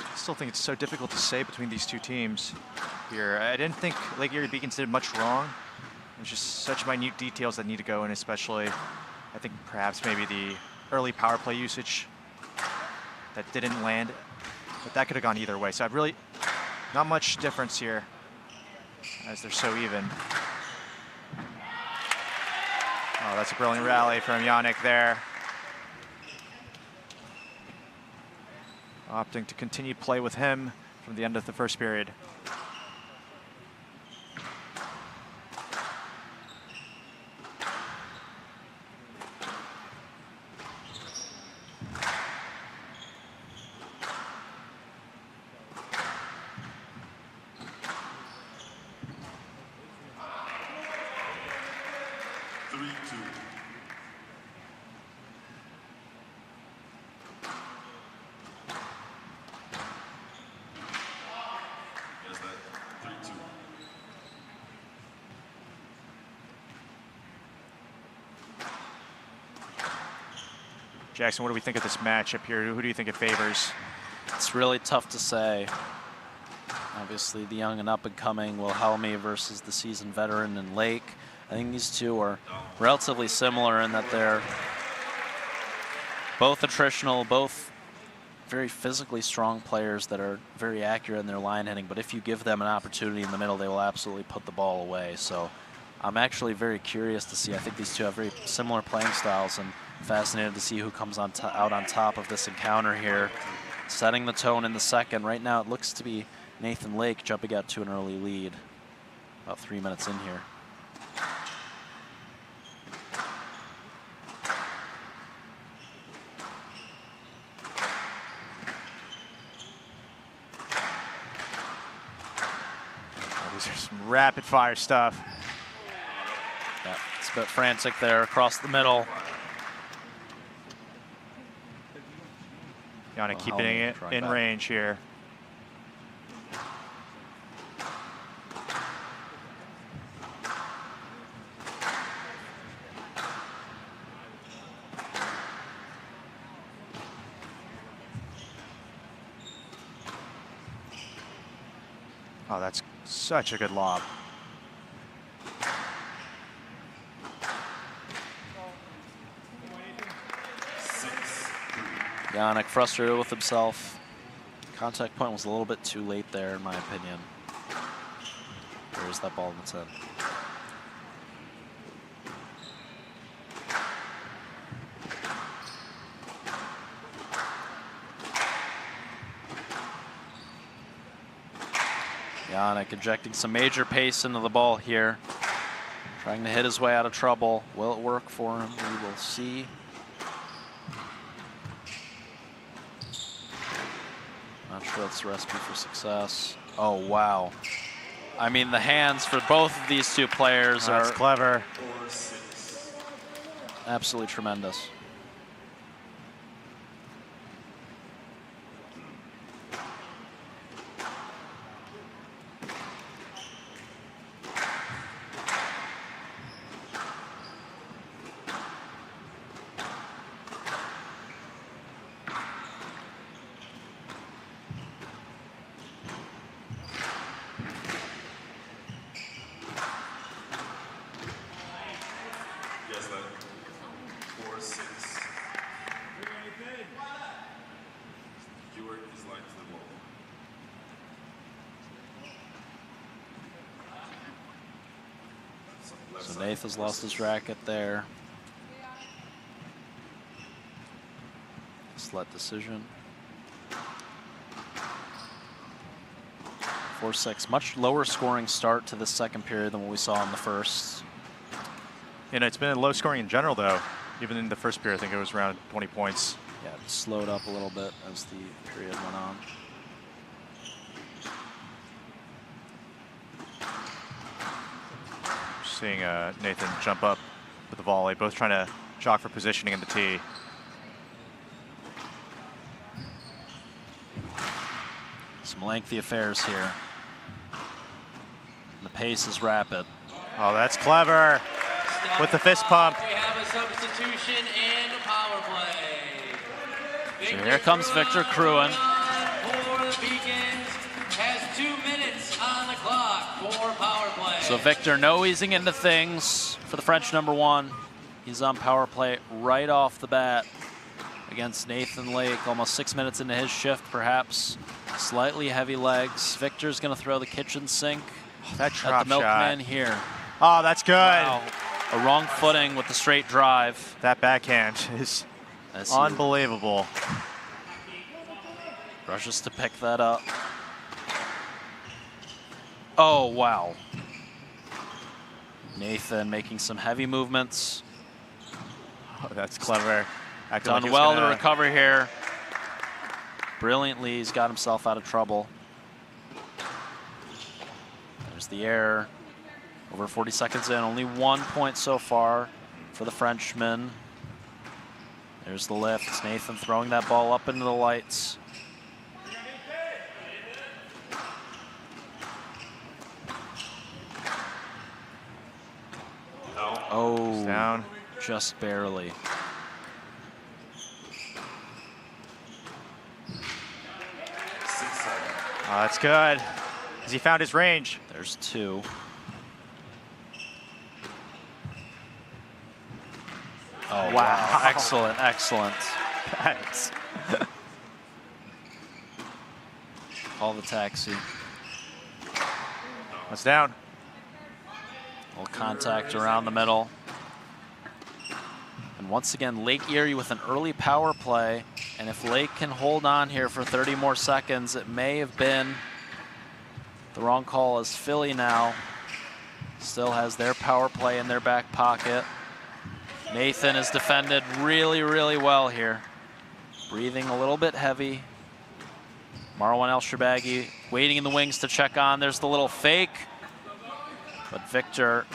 I still think it's so difficult to say between these two teams here. I didn't think Lake Erie Beacons did much wrong. There's just such minute details that need to go in, especially I think perhaps maybe the early power play usage that didn't land, but that could have gone either way. So I've really not much difference here as they're so even. Oh, that's a brilliant rally from Yannick there. Opting to continue play with him from the end of the first period. Jackson, what do we think of this matchup here? Who do you think it favors? It's really tough to say. Obviously, the young and up-and-coming Wilhelmi versus the seasoned veteran in Lake. I think these two are relatively similar in that they're both attritional, both very physically strong players that are very accurate in their line hitting. But if you give them an opportunity in the middle, they will absolutely put the ball away. So I'm actually very curious to see. I think these two have very similar playing styles, and fascinated to see who comes on out on top of this encounter here. Setting the tone in the second. Right now it looks to be Nathan Lake jumping out to an early lead. About 3 minutes in here. Oh, these are some rapid fire stuff. Yeah, it's a bit frantic there across the middle. Yannick keeping it in range here. Oh, that's such a good lob. Yannick frustrated with himself. Contact point was a little bit too late there, in my opinion. There's that ball in the 10. Yannick injecting some major pace into the ball here. Trying to hit his way out of trouble. Will it work for him? We will see. Not sure that's the recipe for success. Oh, wow. I mean, the hands for both of these two players are clever. Absolutely tremendous. So Nath has lost his racket there. Slut decision. 4-6, much lower scoring start to the second period than what we saw in the first. You know, it's been low scoring in general, though. Even in the first period, I think it was around 20 points. Yeah, it slowed up a little bit as the period went on. Seeing Nathan jump up with the volley, both trying to jock for positioning in the tee. Some lengthy affairs here. And the pace is rapid. Oh, that's clever. With the fist pump. We have a substitution in power play. So here comes Victor Cruin. For the Beacons has 2 minutes on the clock for power play. So Victor, no easing into things for the French #1. He's on power play right off the bat against Nathan Lake. Almost 6 minutes into his shift, perhaps. Slightly heavy legs. Victor's going to throw the kitchen sink that at drop the milkman shot here. Oh, that's good. Wow. a wrong footing with the straight drive. That backhand is unbelievable. Rushes to pick that up. Oh, wow. Nathan making some heavy movements. Oh, that's clever. Done well to recover here. Brilliantly, he's got himself out of trouble. There's the error. Over 40 seconds in, only 1 point so far for the Frenchman. There's the lift. It's Nathan throwing that ball up into the lights. Oh, down. Just barely. Oh, that's good. As he found his range. There's 2. Oh, wow. Excellent, excellent. Thanks. Call the taxi. That's down. A little contact around the middle. And once again, Lake Erie with an early power play. And if Lake can hold on here for 30 more seconds, it may have been the wrong call, as Philly now still has their power play in their back pocket. Nathan is defended really, really well here. Breathing a little bit heavy. Marwan El-Shorbagy waiting in the wings to check on. There's the little fake. But Victor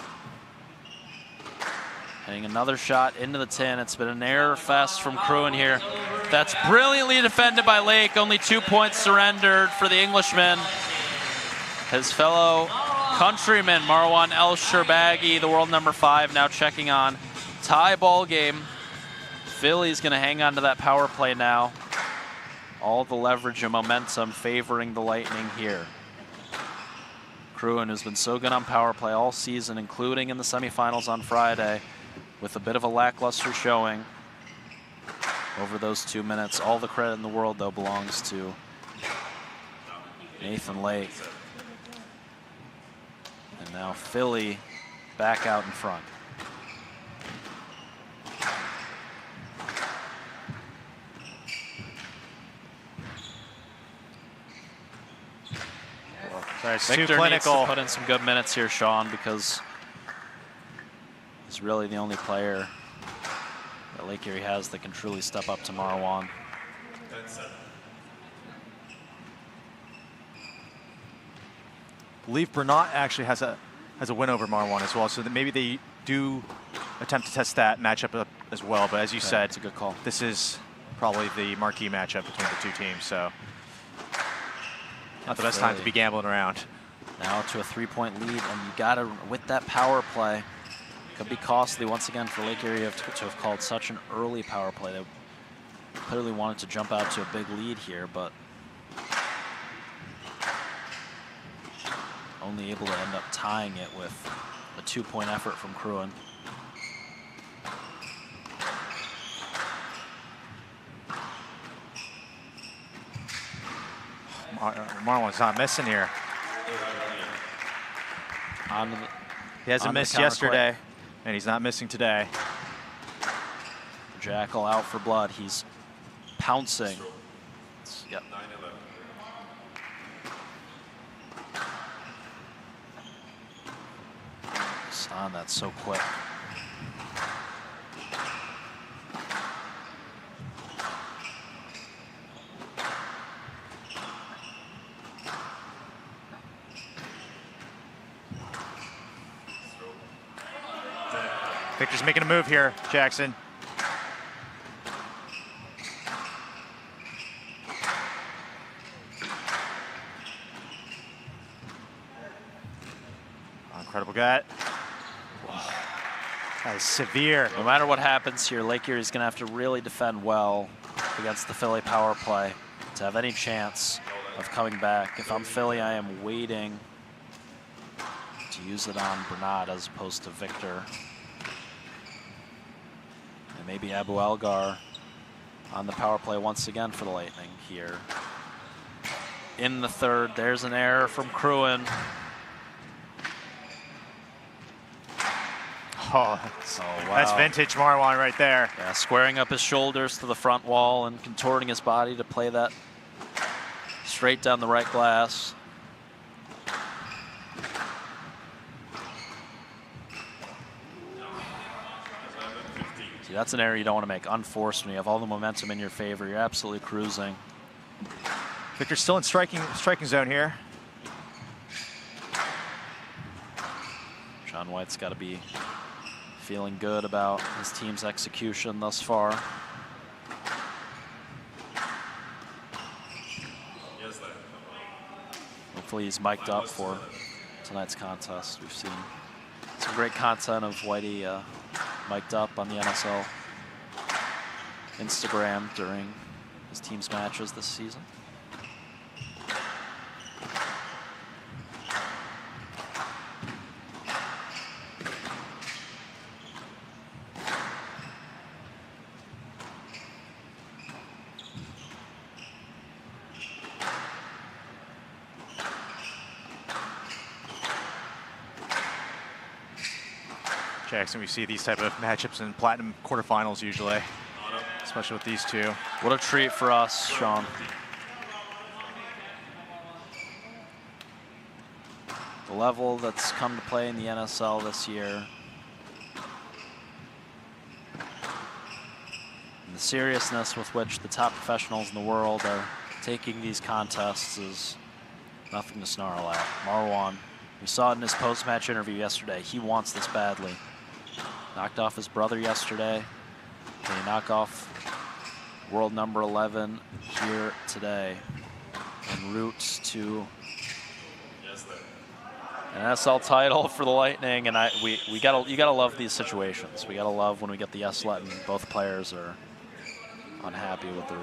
hitting another shot into the tin. It's been an error fest from Cruin here. That's brilliantly defended by Lake. Only 2 points surrendered for the Englishman. His fellow countryman, Marwan El-Shorbagy, the world number 5, now checking on. Tie ball game. Philly's going to hang on to that power play now. All the leverage and momentum favoring the Lightning here. Cruin has been so good on power play all season, including in the semifinals on Friday, with a bit of a lackluster showing over those 2 minutes. All the credit in the world, though, belongs to Nathan Lake. And now Philly back out in front. Victor needs to put in some good minutes here, Sean, because he's really the only player that Lake Erie has that can truly step up to Marwan. I believe Bernat actually has a win over Marwan as well, so that maybe they do attempt to test that matchup as well. But as you said, it's a good call. This is probably the marquee matchup between the 2 teams, so not the best time to be gambling around. Now to a 3-point lead, and you gotta, with that power play, could be costly once again for Lake Erie to have called such an early power play. They clearly wanted to jump out to a big lead here, but only able to end up tying it with a 2-point effort from Cruin. Marwan's not missing here. He hasn't missed yesterday, and he's not missing today. Jackal out for blood. He's pouncing. Yep. Son, that's so quick. Victor's making a move here, Jackson. Incredible gut. That is severe. No matter what happens here, Lake Erie is going to have to really defend well against the Philly power play to have any chance of coming back. If I'm Philly, I am waiting to use it on Bernat as opposed to Victor. And maybe Abu Algar on the power play once again for the Lightning here. In the third, there's an error from Cruin. Oh, wow. That's vintage Marwan right there. Yeah, squaring up his shoulders to the front wall and contorting his body to play that straight down the right glass. See, that's an error you don't want to make. Unforced when you have all the momentum in your favor. You're absolutely cruising. Victor's still in striking zone here. John White's got to be feeling good about his team's execution thus far. Hopefully he's mic'd up for tonight's contest. We've seen some great content of Whitey mic'd up on the NSL Instagram during his team's matches this season. Jackson, we see these type of matchups in platinum quarterfinals usually, especially with these two. What a treat for us, Sean. The level that's come to play in the NSL this year, and the seriousness with which the top professionals in the world are taking these contests is nothing to snarl at. Marwan, we saw it in his post-match interview yesterday. He wants this badly. Knocked off his brother yesterday. Can he knock off world number 11 here today? And roots to an NSL title for the Lightning. And you gotta love these situations. We gotta love when we get the S-let and both players are unhappy with the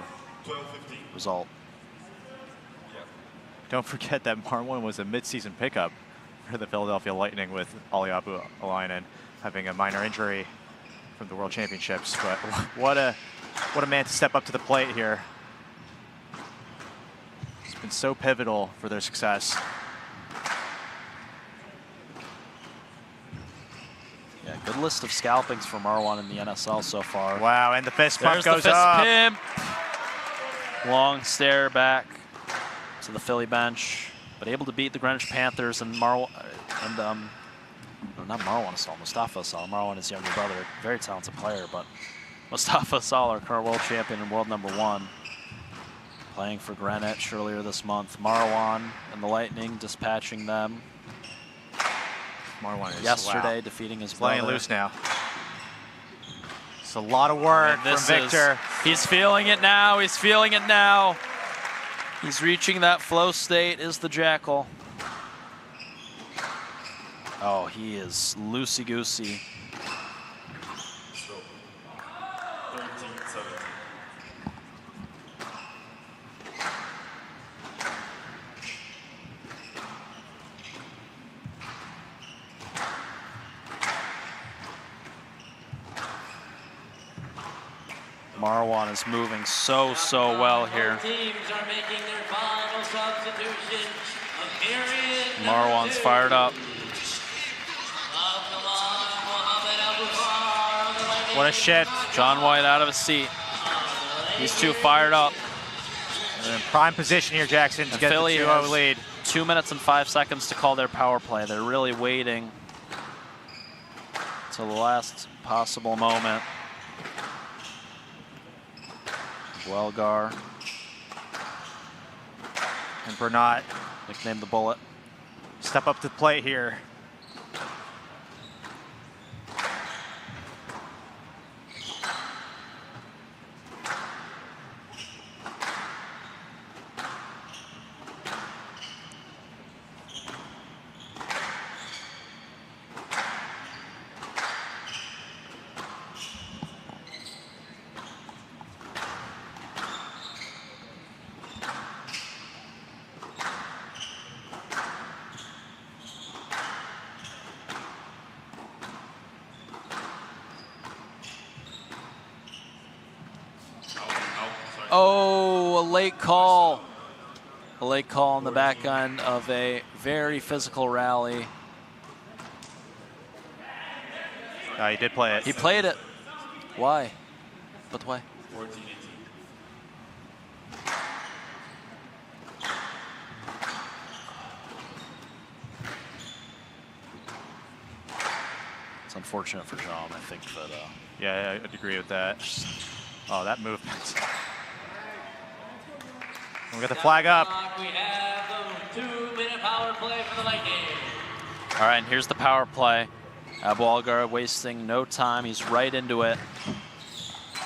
result. Don't forget that Marwan was a mid-season pickup for the Philadelphia Lightning with Aliapu Alainen having a minor injury from the World Championships. But what a man to step up to the plate here. He's been so pivotal for their success. Yeah, good list of scalpings for Marwan in the NSL so far. Wow, and the fist pump There's goes the fist up. pimp. Long stare back to the Philly bench, but able to beat the Greenwich Panthers and not Marwan Asal, Mustafa Asal. Marwan is younger brother, very talented player, but Mustafa Asal, our current world champion and world number 1, playing for Greenwich earlier this month. Marwan and the Lightning dispatching them. Marwan is yesterday, defeating his brother. Playing loose now. It's a lot of work from Victor. He's feeling it now. He's feeling it now. He's reaching that flow state. Is the Jackal? Oh, he is loosey-goosey. Marwan is moving so well here. Teams are making their final substitution. Marwan's fired up. What a shift. John White out of his seat. These two fired up. They're in prime position here, Jackson, to get the 2-0 lead. 2 minutes and 5 seconds to call their power play. They're really waiting till the last possible moment. Welgar. And Bernat, nicknamed the Bullet. Step up to the plate here. Oh, a late call. A late call on the back end of a very physical rally. He did play it. He played it. Why? But why? It's unfortunate for John, I think, that... Yeah, I'd agree with that. Oh, that movement. We got the flag up. We have the 2-minute power play for the Lightning. All right, and here's the power play. Abu Algar wasting no time. He's right into it.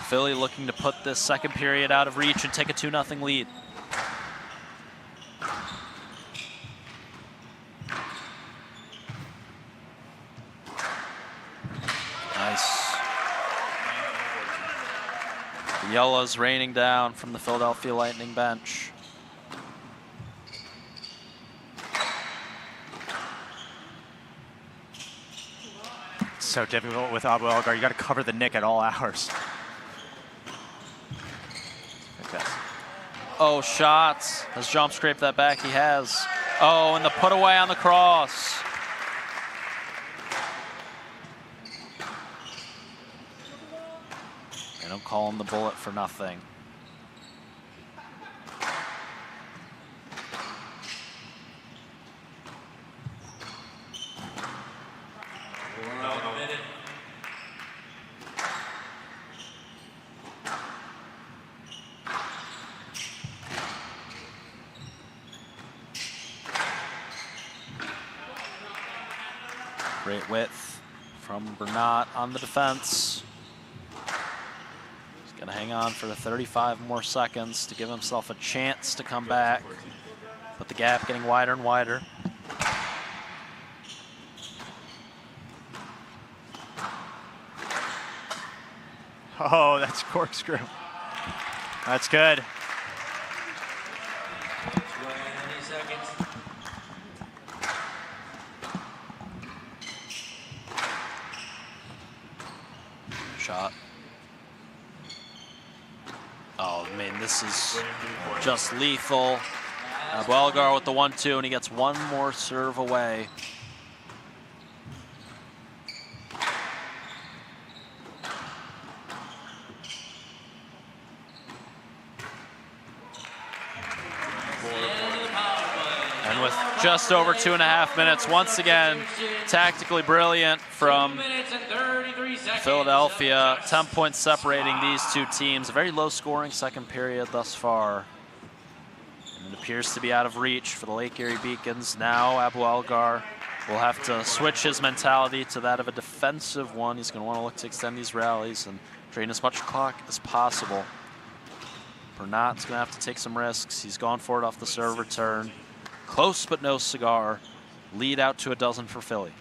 Philly looking to put this second period out of reach and take a 2-0 lead. Nice. The yellows raining down from the Philadelphia Lightning bench. So difficult with Abu Algar. You got to cover the nick at all hours. Oh, shots. Has Jump scraped that back? He has. Oh, and the put away on the cross. They don't call him the bullet for nothing. Great width from Bernat on the defense. He's going to hang on for the 35 more seconds to give himself a chance to come back. But the gap getting wider and wider. Oh, that's corkscrew. That's good. 20 seconds. Shot. Oh, man, this is just lethal. Abu Algar with the 1-2, and he gets one more serve away. And with just over 2.5 minutes, once again, tactically brilliant from Philadelphia. 10 points separating these two teams. A very low-scoring second period thus far. And it appears to be out of reach for the Lake Erie Beacons. Now Abu Algar will have to switch his mentality to that of a defensive one. He's going to want to look to extend these rallies and drain as much clock as possible. Bernat's going to have to take some risks. He's gone for it off the serve return. Close but no cigar. Lead out to a dozen for Philly.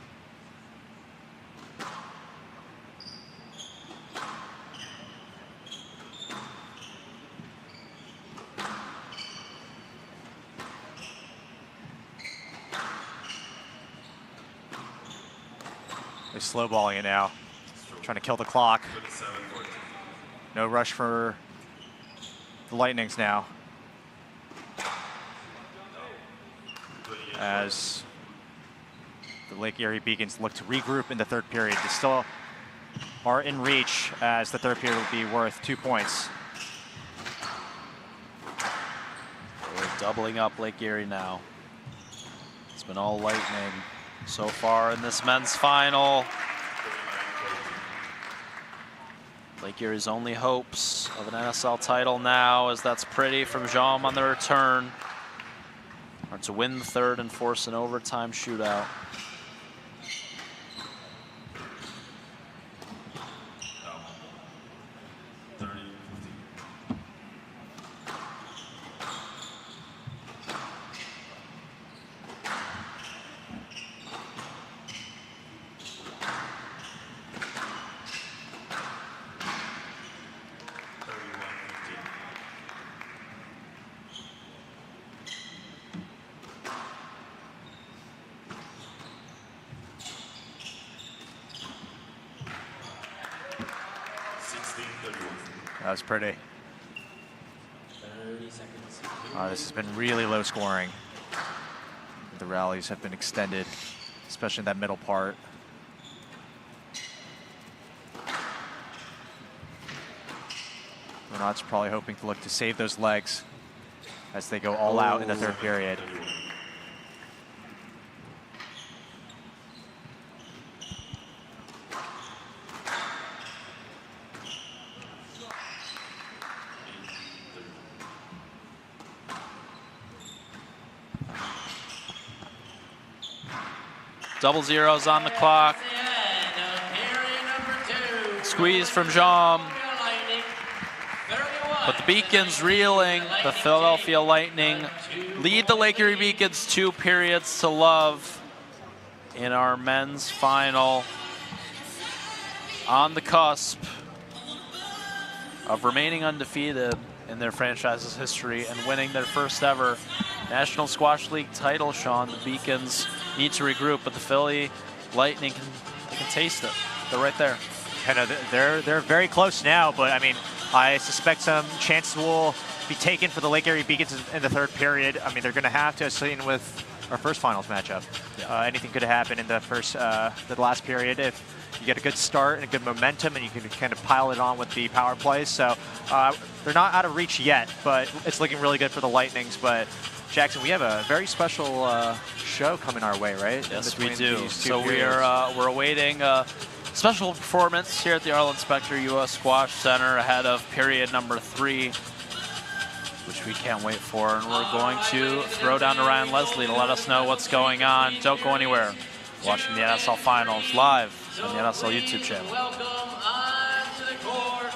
They're slow balling it now. Trying to kill the clock. No rush for the Lightnings now. As the Lake Erie Beacons look to regroup in the third period. They still are in reach, as the third period will be worth 2 points. We're doubling up Lake Erie now. It's been all Lightning so far in this men's final. Lake Erie's only hopes of an NSL title now, as that's pretty from Jaume on the return, are to win the third and force an overtime shootout. That was pretty. 30 seconds. This has been really low scoring. The rallies have been extended, especially in that middle part. Argonauts probably hoping to look to save those legs as they go all out in the third period. Double zeros on the clock. Squeeze from Jom. But the Beacons reeling. The Philadelphia Lightning lead the Lake Erie Beacons 2 periods to love in our men's final. On the cusp of remaining undefeated in their franchise's history and winning their first ever National Squash League title, Sean. The Beacons need to regroup, but the Philly Lightning can taste it. They're right there. Kind of, they're very close now, but I mean, I suspect some chances will be taken for the Lake Erie Beacons in the third period. I mean, they're going to have to, seen with our first finals matchup. Yeah. Anything could happen in the last period if you get a good start and a good momentum, and you can kind of pile it on with the power plays. So they're not out of reach yet, but it's looking really good for the Lightnings. But Jackson, we have a very special show coming our way, right? Yes, we do. So we're awaiting a special performance here at the Arlen Specter U.S. Squash Center ahead of period number 3, which we can't wait for. And we're going to throw down to Ryan Leslie to let us know what's going on. Don't go anywhere. Watching the NSL Finals live on the NSL YouTube channel. Welcome on to the court,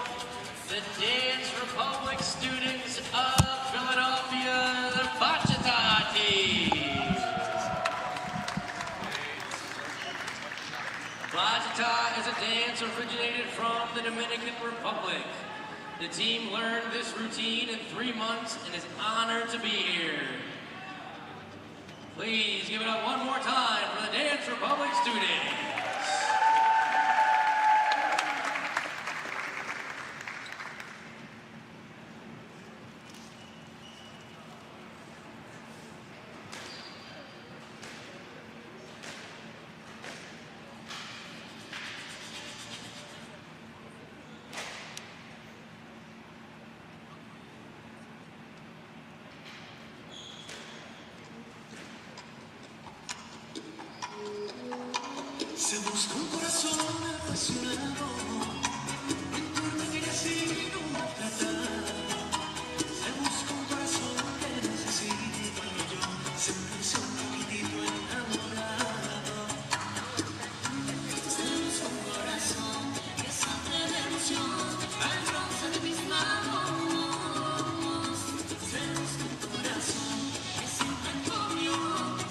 the Dance Republic students of Philadelphia, the Bachata team. Bachata is a dance originated from the Dominican Republic. The team learned this routine in 3 months and is honored to be here. Please give it up one more time for the Dance Republic students. Se busca un corazón apasionado, un turno que necesita un maltratado. Se busca un corazón que necesita yo, sentirse un poquitito enamorado. Se busca un corazón que sufre de emoción al roce de mis manos. Se busca un corazón que siempre conmigo.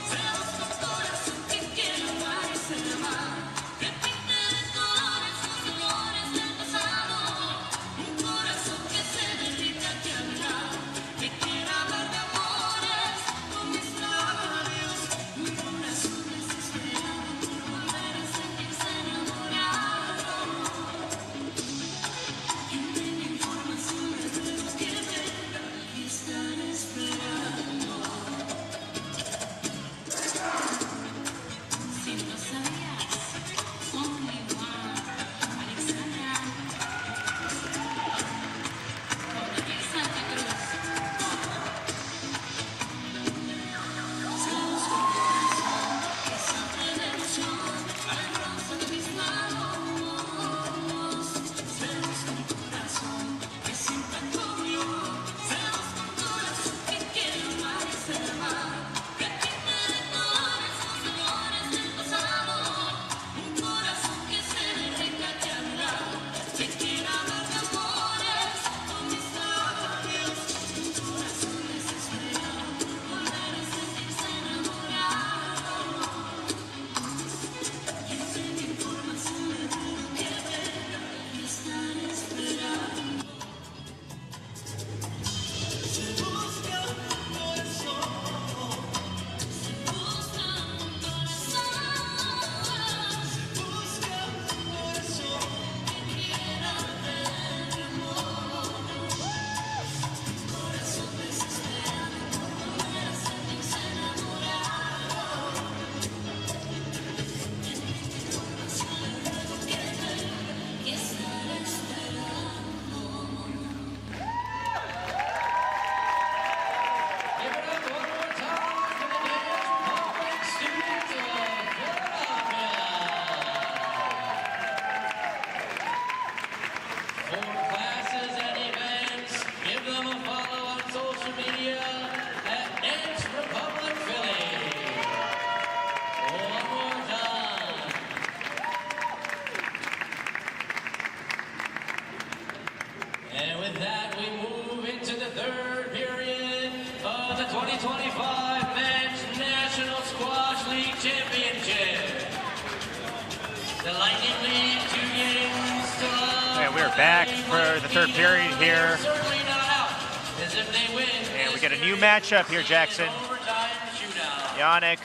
Se busca un corazón que quiero amar y ser amado. Que pinte de colores sus For classes and events, give them a follow on social media at Dance Republic Philly. One more time. And with that, we move into the third period of the 2025 Men's National Squash League Championship. The Lightning League 2 games to love. And we're back for the third period here. Certainly not out, as if they win. And we get a new matchup here, Jackson. Overtime shootout. Yannick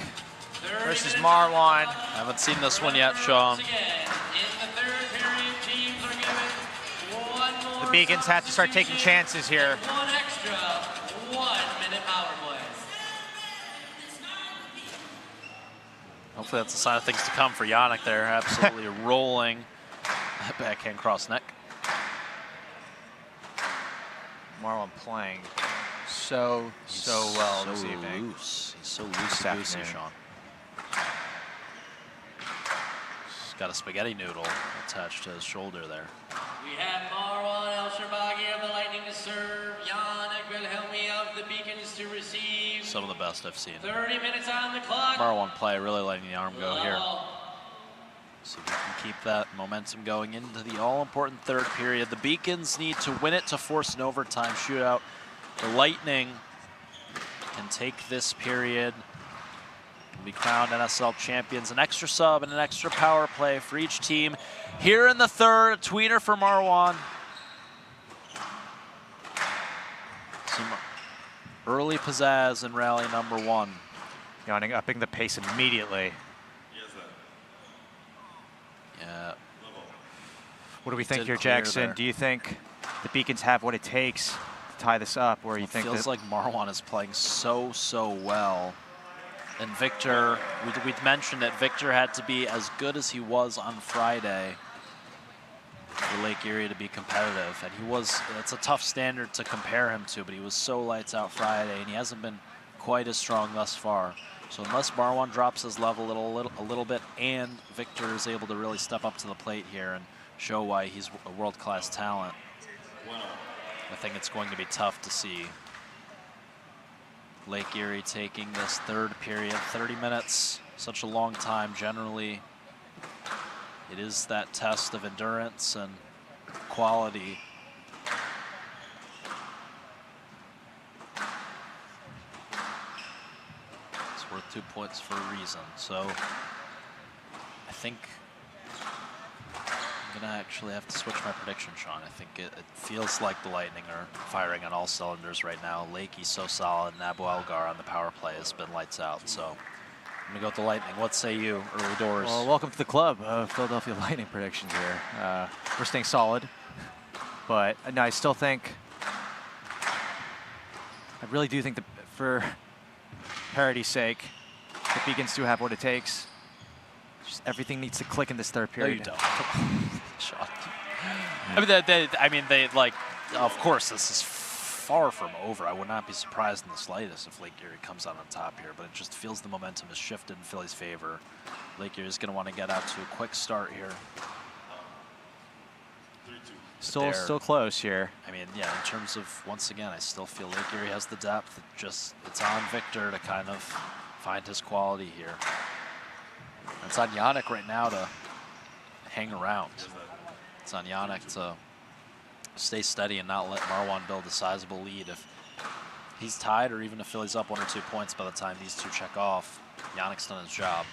versus Marwan. Haven't seen this one yet, Sean. Once again, in the third period, teams are given one more The Beacons have to start taking chances here. one extra 1-minute power play. Hopefully that's a sign of things to come for Yannick there. Absolutely rolling that backhand cross neck. Marwan playing so well so this evening. loose. He's so loosey-goosey, Sean. He's got a spaghetti noodle attached to his shoulder there. We have Marwan El-Sharbaghi of the Lightning to serve, Yannick Wilhelmi of the Beacons to receive. Some of the best I've seen. 30 minutes on the clock. Marwan play, really letting the arm go here. So we can keep that momentum going into the all-important third period. The Beacons need to win it to force an overtime shootout. The Lightning can take this period and be crowned NSL champions. An extra sub and an extra power play for each team. Here in the third, a tweener for Marwan. Some early pizzazz in rally number one. Yannick upping the pace immediately. Yeah. What do we think Did here, clear Jackson? there. Do you think the Beacons have what it takes to tie this up, or you It think feels that like Marwan is playing so well. And Victor, we'd mentioned that Victor had to be as good as he was on Friday for Lake Erie to be competitive. And he was, it's a tough standard to compare him to, but he was so lights out Friday, and he hasn't been quite as strong thus far. So unless Marwan drops his level a little bit, and Victor is able to really step up to the plate here and show why he's a world-class talent, I think it's going to be tough to see Lake Erie taking this third period. 30 minutes, such a long time. Generally, it is that test of endurance and quality. It's worth 2 points for a reason. So I think I'm gonna actually have to switch my prediction, Sean. I think it feels like the Lightning are firing on all cylinders right now. Lakey's so solid, and Abu Algar on the power play has been lights out. So I'm gonna go with the Lightning. What say you, early doors? Well, welcome to the club of Philadelphia Lightning predictions here. We're staying solid, but no, I still think, I really do think that for parity's sake, the Beacons do have what it takes. Just everything needs to click in this third No, period. you don't. Shot. I mean, they like, of course, this is far from over. I would not be surprised in the slightest if Lake Erie comes out on top here, but it just feels the momentum has shifted in Philly's favor. Lake Erie is going to want to get out to a quick start here. Still close here. I mean, yeah, in terms of, once again, I still feel Lake Erie has the depth. It's on Victor to kind of find his quality here. It's on Yannick right now to hang around. It's on Yannick to stay steady and not let Marwan build a sizable lead. If he's tied, or even if Philly's up 1 or 2 points by the time these two check off, Yannick's done his job.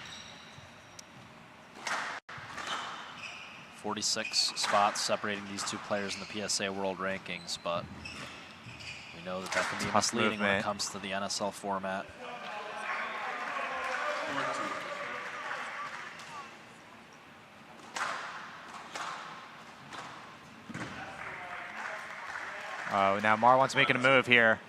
46 spots separating these two players in the PSA World Rankings, but we know that can be misleading when it comes to the NSL format. Oh, now Marwan's making a move here.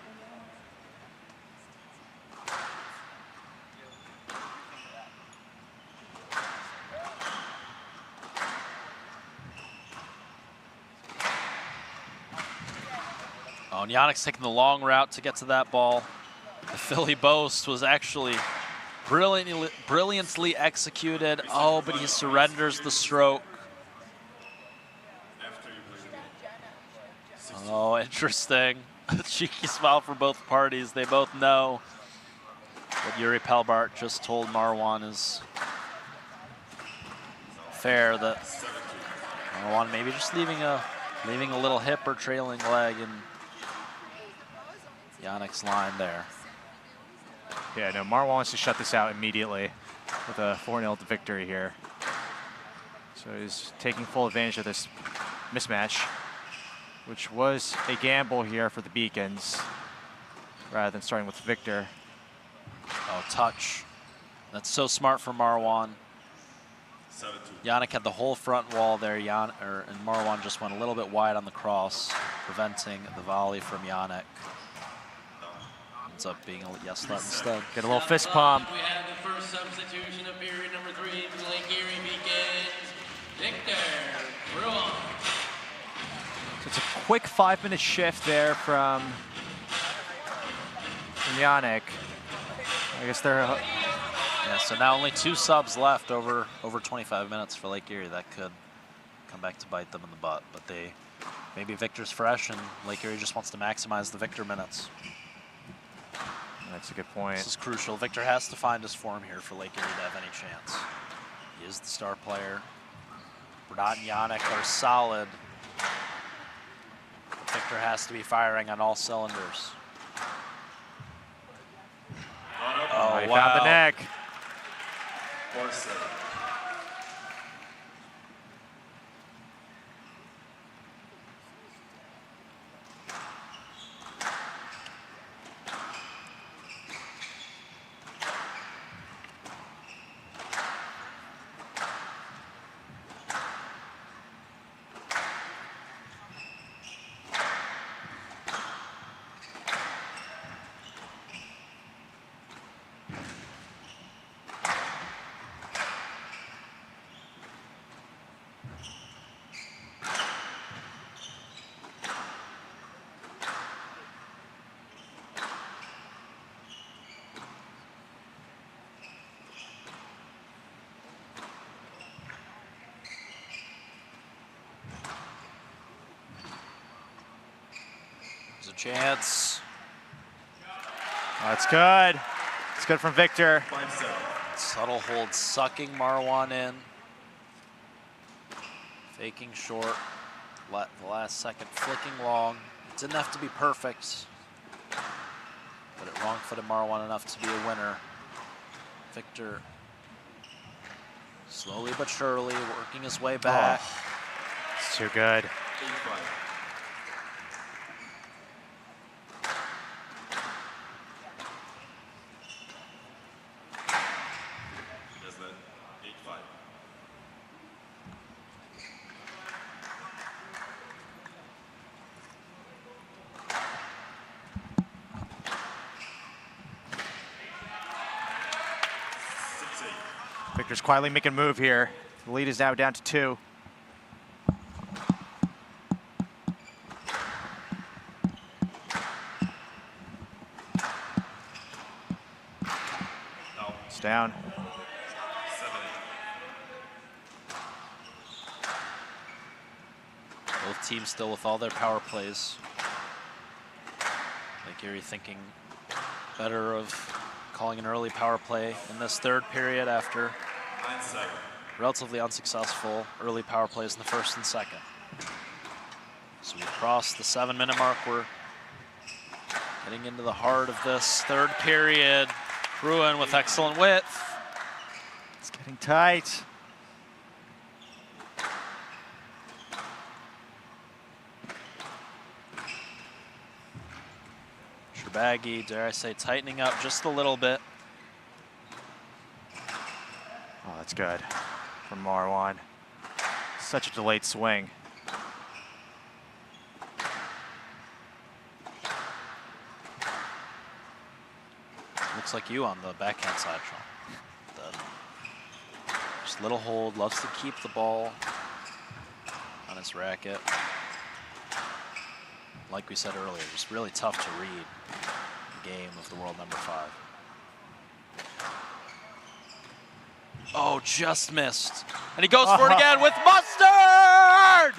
Oh, and Yannick's taking the long route to get to that ball. The Philly boast was actually brilliantly executed. Oh, but he surrenders the stroke. Oh, interesting. Cheeky smile for both parties. They both know what Yuri Pelbart just told Marwan is fair, that Marwan maybe just leaving a little hip or trailing leg in Yannick's line there. Yeah, no, Marwan wants to shut this out immediately with a 4-0 victory here. So he's taking full advantage of this mismatch, which was a gamble here for the Beacons, rather than starting with Victor. Oh, touch. That's so smart for Marwan. Yannick had the whole front wall there, and Marwan just went a little bit wide on the cross, preventing the volley from Yannick. Ends up being a yes let instead. Get a little fist pump. We have the first substitution of period number 3 for Lake Erie Beacons, Victor Bruin. So it's a quick 5-minute shift there from Yannick. I guess they're... Yeah, so now only 2 subs left over 25 minutes for Lake Erie. That could come back to bite them in the butt, but maybe Victor's fresh and Lake Erie just wants to maximize the Victor minutes. That's a good point. This is crucial. Victor has to find his form here for Lake Erie to have any chance. He is the star player. Bernat and Yannick are solid. Victor has to be firing on all cylinders. Oh, he found the neck. There's a chance. Oh, that's good. It's good from Victor. Subtle hold, sucking Marwan in. Faking short. The last second flicking long. It didn't have to be perfect, but it wrong-footed Marwan enough to be a winner. Victor slowly but surely working his way back. Oh, it's too good. Victor's quietly making a move here. The lead is now down to 2. It's down. Both teams still with all their power plays. Lake Erie thinking better of calling an early power play in this third period after relatively unsuccessful early power plays in the first and second. So we crossed the 7-minute mark. We're getting into the heart of this third period. Bruin with excellent width. It's getting tight. Baggy, dare I say, tightening up just a little bit. Oh, that's good from Marwan. Such a delayed swing. Looks like you on the backhand side, Sean. Just little hold, loves to keep the ball on his racket. Like we said earlier, just really tough to read the game of the world number 5. Oh, just missed. And he goes for it again with mustard!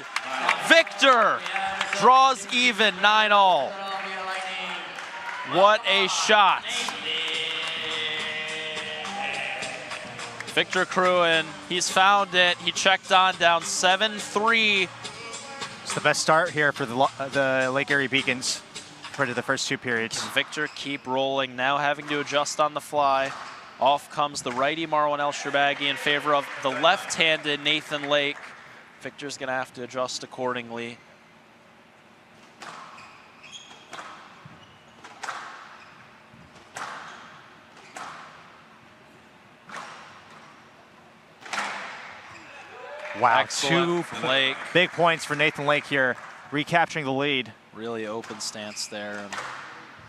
Victor draws even, 9-all. What a shot. Victor Cruin, he's found it. He checked on, down 7-3. It's the best start here for the Lake Erie Beacons compared to the first 2 periods. Can Victor keep rolling, now having to adjust on the fly. Off comes the righty Marwan El-Sharbagi in favor of the left-handed Nathan Lake. Victor's gonna have to adjust accordingly. Wow, Excellent from Lake. big points for Nathan Lake here, recapturing the lead. Really open stance there and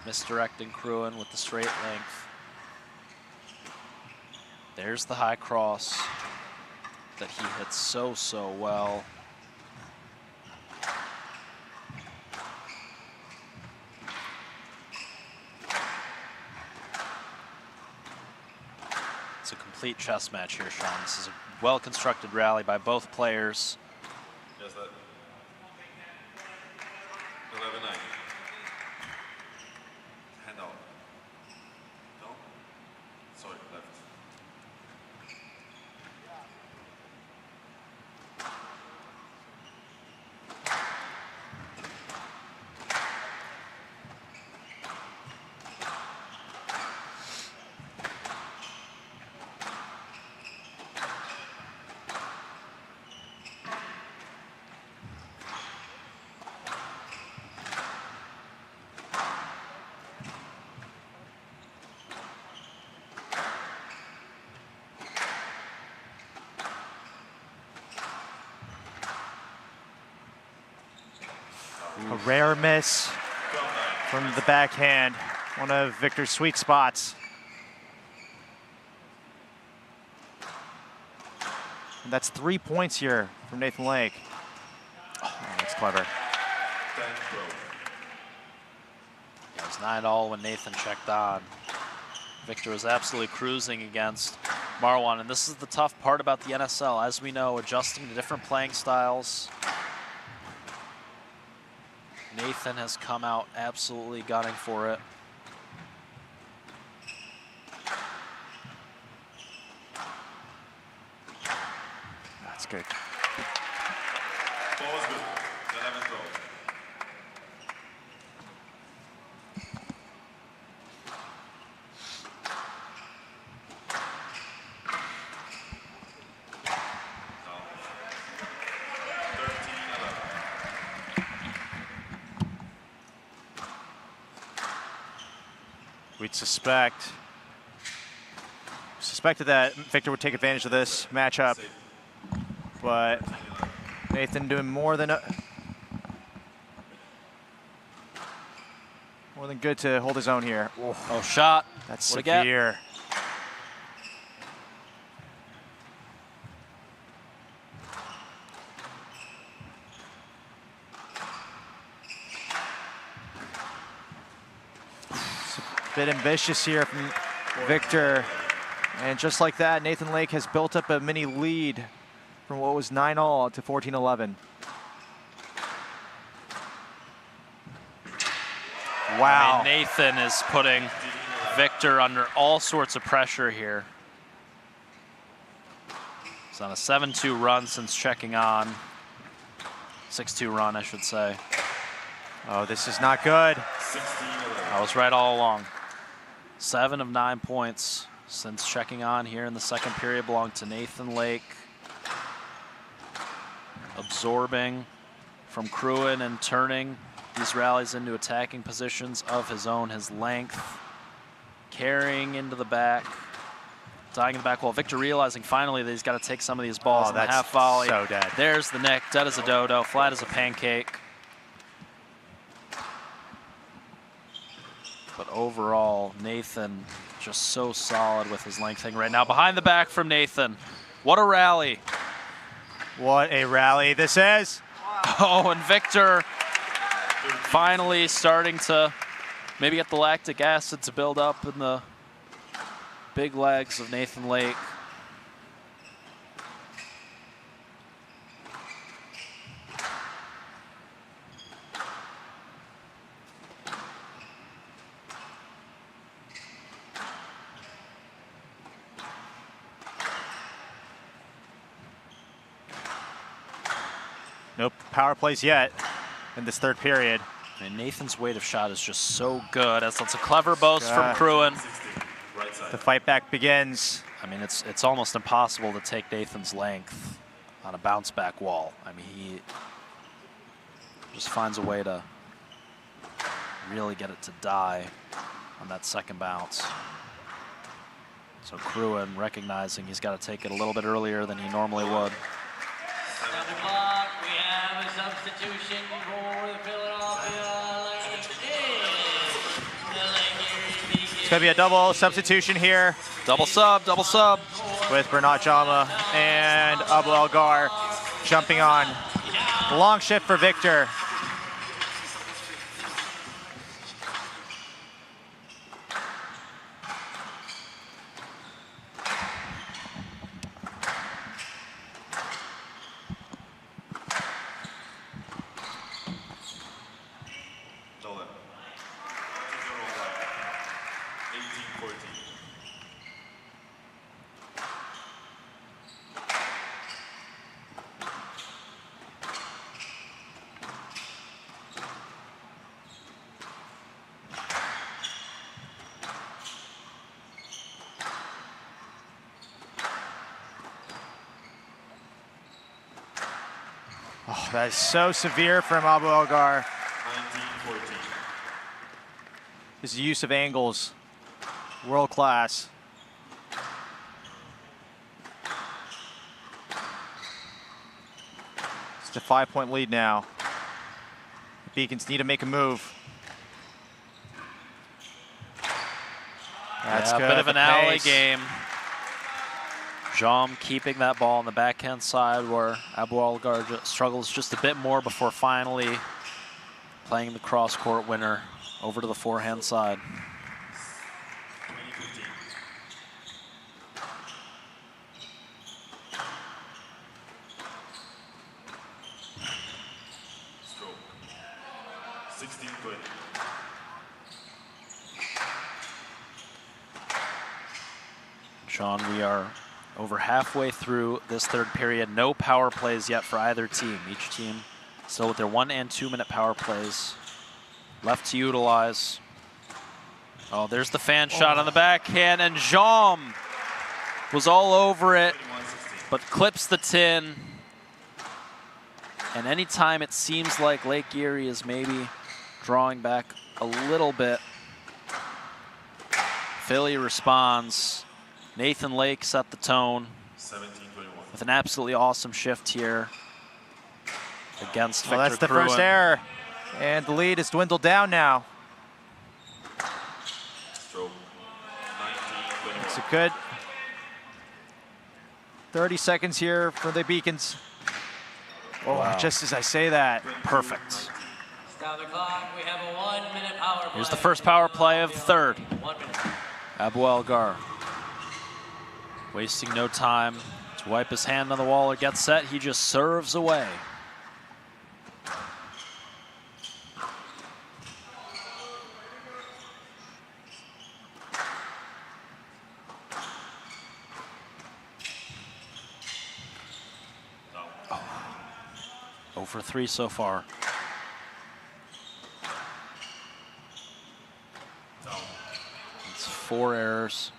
misdirecting Cruin with the straight length. There's the high cross that he hits so well. It's a complete chess match here, Sean. This is a well-constructed rally by both players. Yes, that. 11-9. Hand out. No? Sorry, left. A rare miss from the backhand, one of Victor's sweet spots. And that's 3 points here from Nathan Lake. Oh, that's clever. It was 9-all when Nathan checked on. Victor was absolutely cruising against Marwan, and this is the tough part about the NSL. As we know, adjusting to different playing styles. Nathan has come out absolutely gunning for it. That's good. Ball was good. 11-12. We'd suspected that Victor would take advantage of this matchup, but Nathan doing more than good to hold his own here. Oh, shot. That's What'd he get? severe. Bit ambitious here from Victor, and just like that, Nathan Lake has built up a mini lead from what was 9-all to 14-11. Wow. I mean, Nathan is putting Victor under all sorts of pressure here. He's on a 7-2 run since checking on. 6-2 run, I should say. Oh, this is not good. I was right all along. 7 of 9 points since checking on here in the second period belong to Nathan Lake. Absorbing from Cruin and turning these rallies into attacking positions of his own. His length, carrying into the back, dying in the back wall. Victor realizing finally that he's got to take some of these balls in the half volley. So dead. There's the nick, dead as a dodo, flat as a pancake. But overall, Nathan just so solid with his lengthening right now. Behind the back from Nathan. What a rally. What a rally this is. Oh, and Victor finally starting to maybe get the lactic acid to build up in the big legs of Nathan Lake. power plays yet in this third period. And Nathan's weight of shot is just so good. That's a clever boast from Cruin. The fight back begins. I mean, it's almost impossible to take Nathan's length on a bounce back wall. I mean, he just finds a way to really get it to die on that second bounce. So Cruin recognizing he's got to take it a little bit earlier than he normally would. Down the clock, we have a substitution for the Philadelphia Lake. It's going to be a double substitution here. Double sub, double sub. With Bernat Jama and Abu Algar jumping on. Long shift for Victor. Nolan. 18-14. Oh, that is so severe from Abu Algar. 19-14. His use of angles, world class. It's a 5-point lead now. The Beacons need to make a move. That's Yeah, good. a bit of an the alley pace. game. Jam keeping that ball on the backhand side where Abu Algar struggles just a bit more before finally playing the cross-court winner over to the forehand side. 20-15. Stroke. 16-20. Sean, we are over halfway through this third period. No power plays yet for either team. Each team still with their 1- and 2-minute power plays left to utilize. Oh, there's the fan shot on the backhand, and Jam was all over it, but clips the tin. And anytime it seems like Lake Erie is maybe drawing back a little bit, Philly responds. Nathan Lake set the tone 17-21. with an absolutely awesome shift here against Victor Well, that's the Cruin. first error. And the lead has dwindled down now. Stroke. 19-21. It's a good 30 seconds here for the Beacons. Oh, Wow. just as I say that. Perfect. Down the clock, we have a 1-minute power play. Here's the first power play of the third. 1 minute. Abu Algar wasting no time to wipe his hand on the wall or get set. He just serves away. Oh. 0 for 3 so far. It's 4 errors.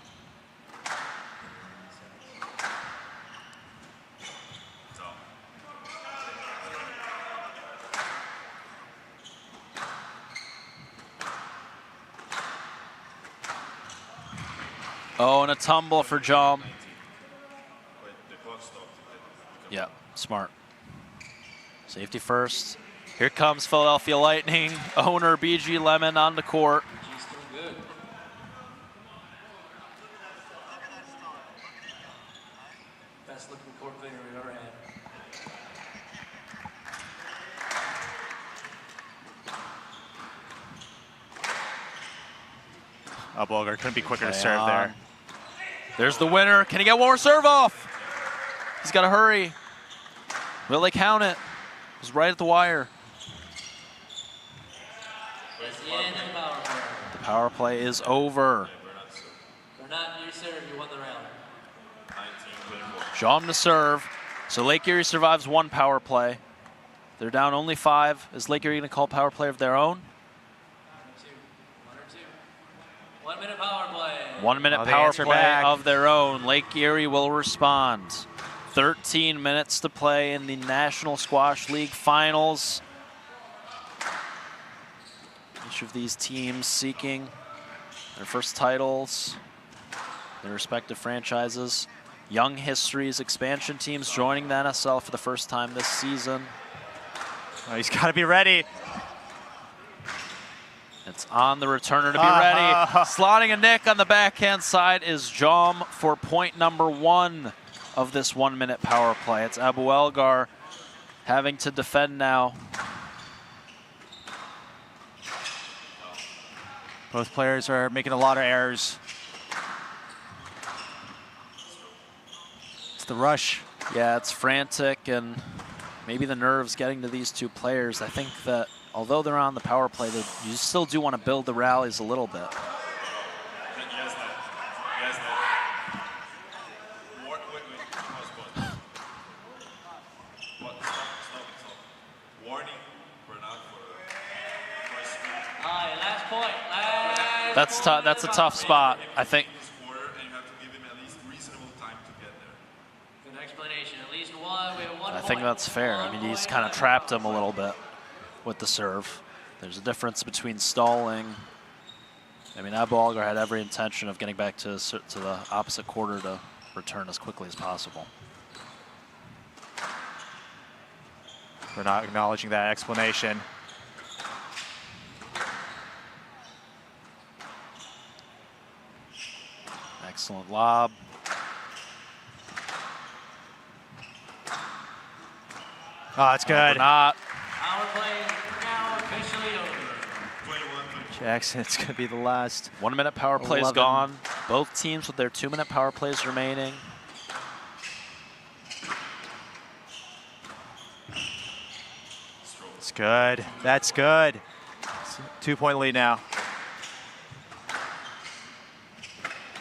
Oh, and a tumble for Jam. Wait, the clock stopped. Yeah, smart. Safety first. Here comes Philadelphia Lightning owner BG Lemon on the court. He's doing good. Best looking court player we've ever had. Abu Algar couldn't be quicker to Play serve on. there. There's the winner. Can he get one more serve off? He's got to hurry. Will they count it? It was right at the wire. That's the end of the power play. The power play is over. Bernat, you serve, you won the round. 19-24. Jam to serve. So Lake Erie survives one power play. They're down only 5. Is Lake Erie going to call power play of their own? 1 minute power play. 1 minute Oh, they power answer play back. of their own. Lake Erie will respond. 13 minutes to play in the National Squash League Finals. Each of these teams seeking their first titles, their respective franchises. Young Histories expansion teams joining the NSL for the first time this season. Oh, he's got to be ready. It's on the returner to be ready. Slotting a nick on the backhand side is Jom for point number 1 of this 1 minute power play. It's Abu Elgar having to defend now. Both players are making a lot of errors. It's the rush. Yeah, it's frantic, and maybe the nerves getting to these two players. I think that although they're on the power play, you still do want to build the rallies a little bit. Yes, that. Wait. Pause. What? Stop. Warning. Bernard for twice speed. Last point. That's a tough spot, I think. And you have to give him at least reasonable time to get there. Good explanation. At least one. We have 1 I point. think that's fair. I mean, he's kind of trapped him a little bit with the serve. There's a difference between stalling. I mean, Abu Elgar had every intention of getting back to the opposite quarter to return as quickly as possible. We're not acknowledging that explanation. Excellent lob. Oh, that's good. Not. Power play is now officially over. Jackson, it's going to be the last. 1 minute power play is 11. gone. Both teams with their 2 minute power plays remaining. It's good. That's good. It's a 2-point lead now.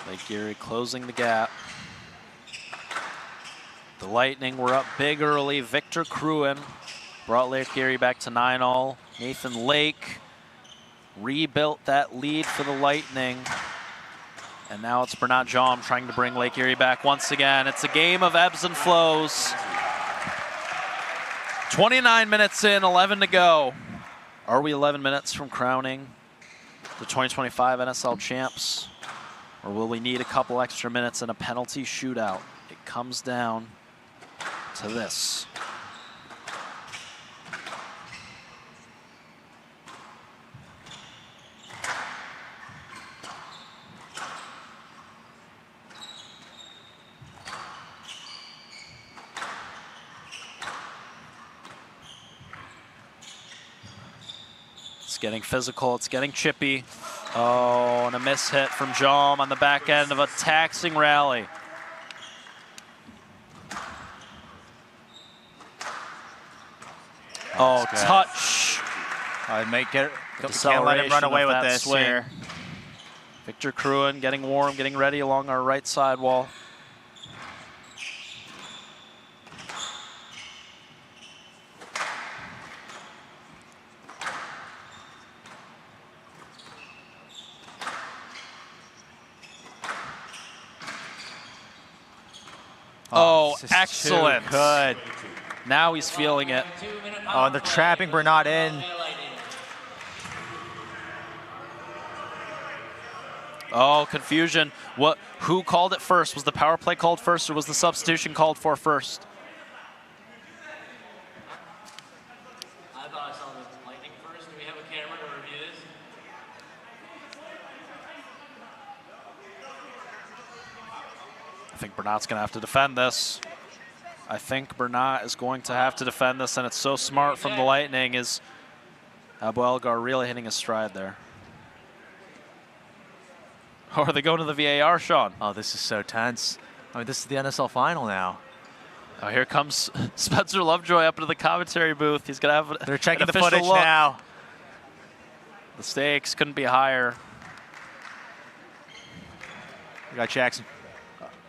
Lake Erie closing the gap. The Lightning were up big early. Victor Cruin brought Lake Erie back to 9-0. Nathan Lake rebuilt that lead for the Lightning. And now it's Bernat Jom trying to bring Lake Erie back once again. It's a game of ebbs and flows. 29 minutes in, 11 to go. Are we 11 minutes from crowning the 2025 NSL champs? Or will we need a couple extra minutes and a penalty shootout? It comes down to this. It's getting physical, it's getting chippy. Oh, and a miss hit from Jom on the back end of a taxing rally. Oh, touch. Can't let him run away with this swing. here. Victor Cruin getting warm, getting ready along our right side wall. Oh, this is excellent. too good. Now he's feeling it. Oh, and they're trapping Bernat in. Oh, confusion. Who called it first? Was the power play called first, or was the substitution called for first? I thought I saw the Lightning first. Do we have a camera to review this? I think Bernat's going to have to defend this. I think Bernat is going to have to defend this, and it's so smart from the Lightning. Is Abu Elgar really hitting his stride there? Or are they going to the VAR, Sean? Oh, this is so tense. I mean, this is the NSL final now. Oh, here comes Spencer Lovejoy up into the commentary booth. He's going to have They're checking the official footage look. now. The stakes couldn't be higher. We got Jackson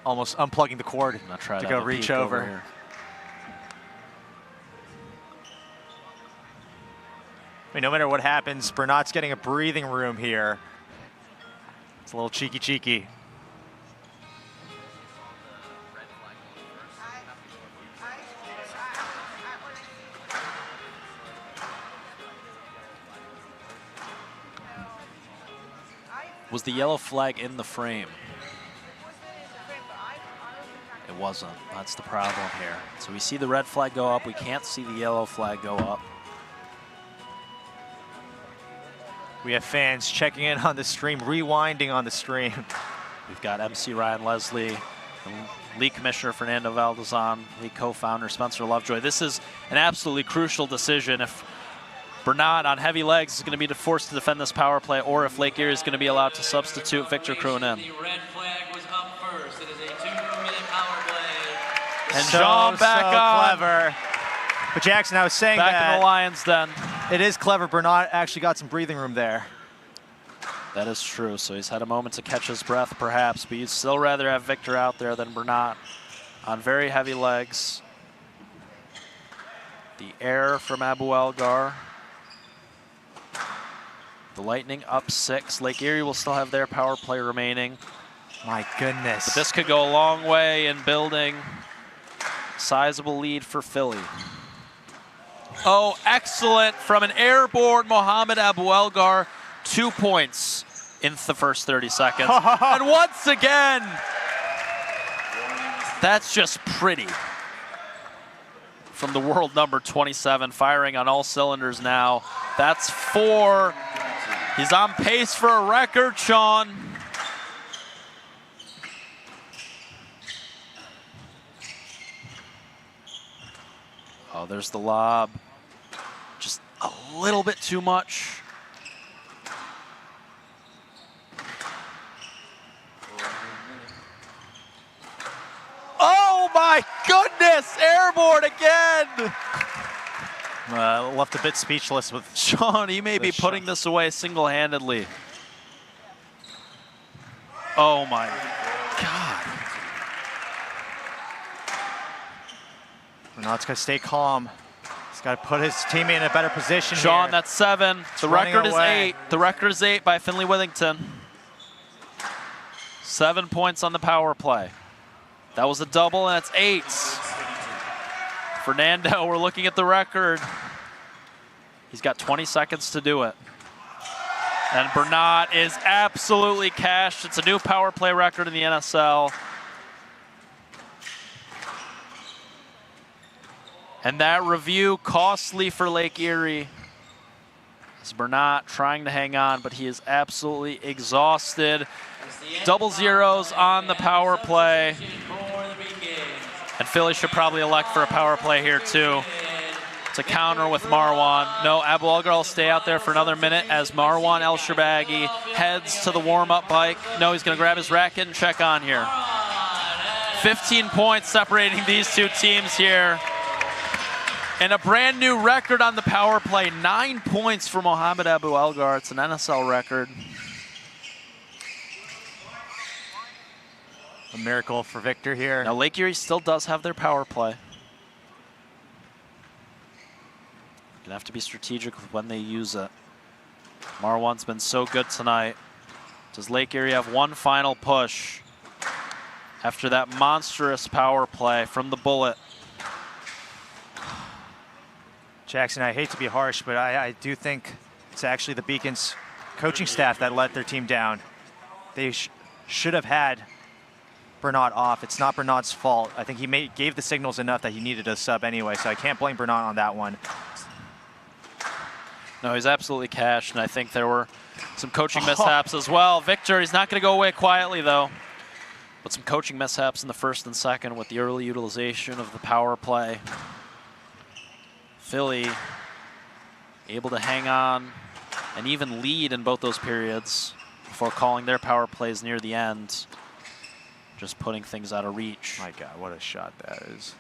almost unplugging the cord I'm gonna try to to go have a reach peek over. here. I mean, no matter what happens, Bernat's getting a breathing room here. It's a little cheeky. Was the yellow flag in the frame? It wasn't. That's the problem here. So we see the red flag go up. We can't see the yellow flag go up. We have fans checking in on the stream, rewinding on the stream. We've got MC Ryan Leslie, League Commissioner Fernando Valdezon, League co-founder Spencer Lovejoy. This is an absolutely crucial decision. If Bernat on heavy legs is going to be forced to defend this power play, or if Lake Erie is going to be allowed to substitute Victor Krunen. The red flag was up first. It is a 2-minute power play. And Jean back on. Clever. But Jackson, I was saying back in the Lions den. It is clever. Bernat actually got some breathing room there. That is true. So he's had a moment to catch his breath, perhaps, but you'd still rather have Victor out there than Bernat on very heavy legs. The air from Abu Algar. The Lightning up 6. Lake Erie will still have their power play remaining. My goodness. But this could go a long way in building sizable lead for Philly. Oh, excellent from an airborne Mohamed Abu Algar. 2 points in the first 30 seconds. And once again, that's just pretty. From the world number 27, firing on all cylinders now. That's 4. He's on pace for a record, Sean. Oh, there's the lob. Just a little bit too much. Oh my goodness, airborne again. Left a bit speechless with Sean. He may be putting this away single-handedly. Oh my God. Bernat's got to stay calm. He's got to put his teammate in a better position Sean, here. that's 7. The record is 8. The record is 8 by Finley Withington. 7 points on the power play. That was a double, and it's 8. Fernando, we're looking at the record. He's got 20 seconds to do it. And Bernat is absolutely cashed. It's a new power play record in the NSL. And that review costly for Lake Erie. It's Bernat trying to hang on, but he is absolutely exhausted. Double zeros on the power play. And Philly should probably elect for a power play here too, to counter with Marwan. No, Abu Algar will stay out there for another minute as Marwan El Sharbaghi heads to the warm-up bike. No, he's going to grab his racket and check on here. 15 points separating these two teams here. And a brand new record on the power play. 9 points for Mohamed Abu Algar. It's an NSL record. A miracle for Victor here. Now Lake Erie still does have their power play. Gonna have to be strategic with when they use it. Marwan's been so good tonight. Does Lake Erie have one final push after that monstrous power play from the Bullet? Jackson, I hate to be harsh, but I do think it's actually the Beacons coaching staff that let their team down. They should have had Bernat off. It's not Bernat's fault. I think he gave the signals enough that he needed a sub anyway, so I can't blame Bernat on that one. No, he's absolutely cashed, and I think there were some coaching mishaps as well. Victor, he's not going to go away quietly, though. But some coaching mishaps in the first and second with the early utilization of the power play. Philly able to hang on and even lead in both those periods before calling their power plays near the end. Just putting things out of reach. My God, what a shot that is.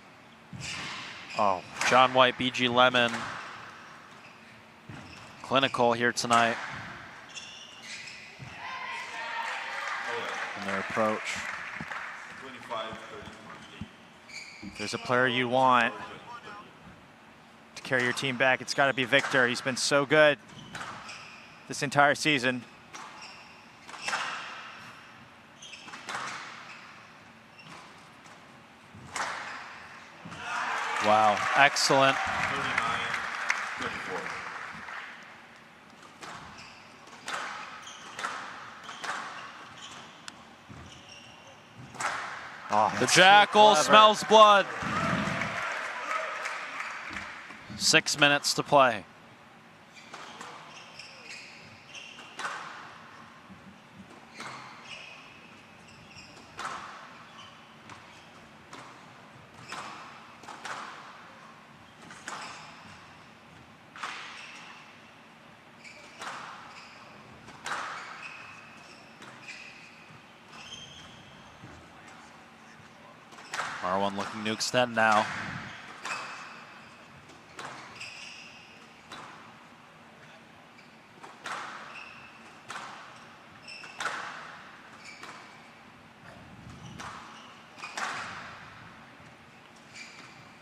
Oh, John White, BG Lemon. Clinical here tonight. In their approach. There's a player you want to carry your team back, it's got to be Victor. He's been so good this entire season. Wow, excellent. 39-34. Oh, The that's Jackal so clever. smells blood. 6 minutes to play. Marwan looking to extend now.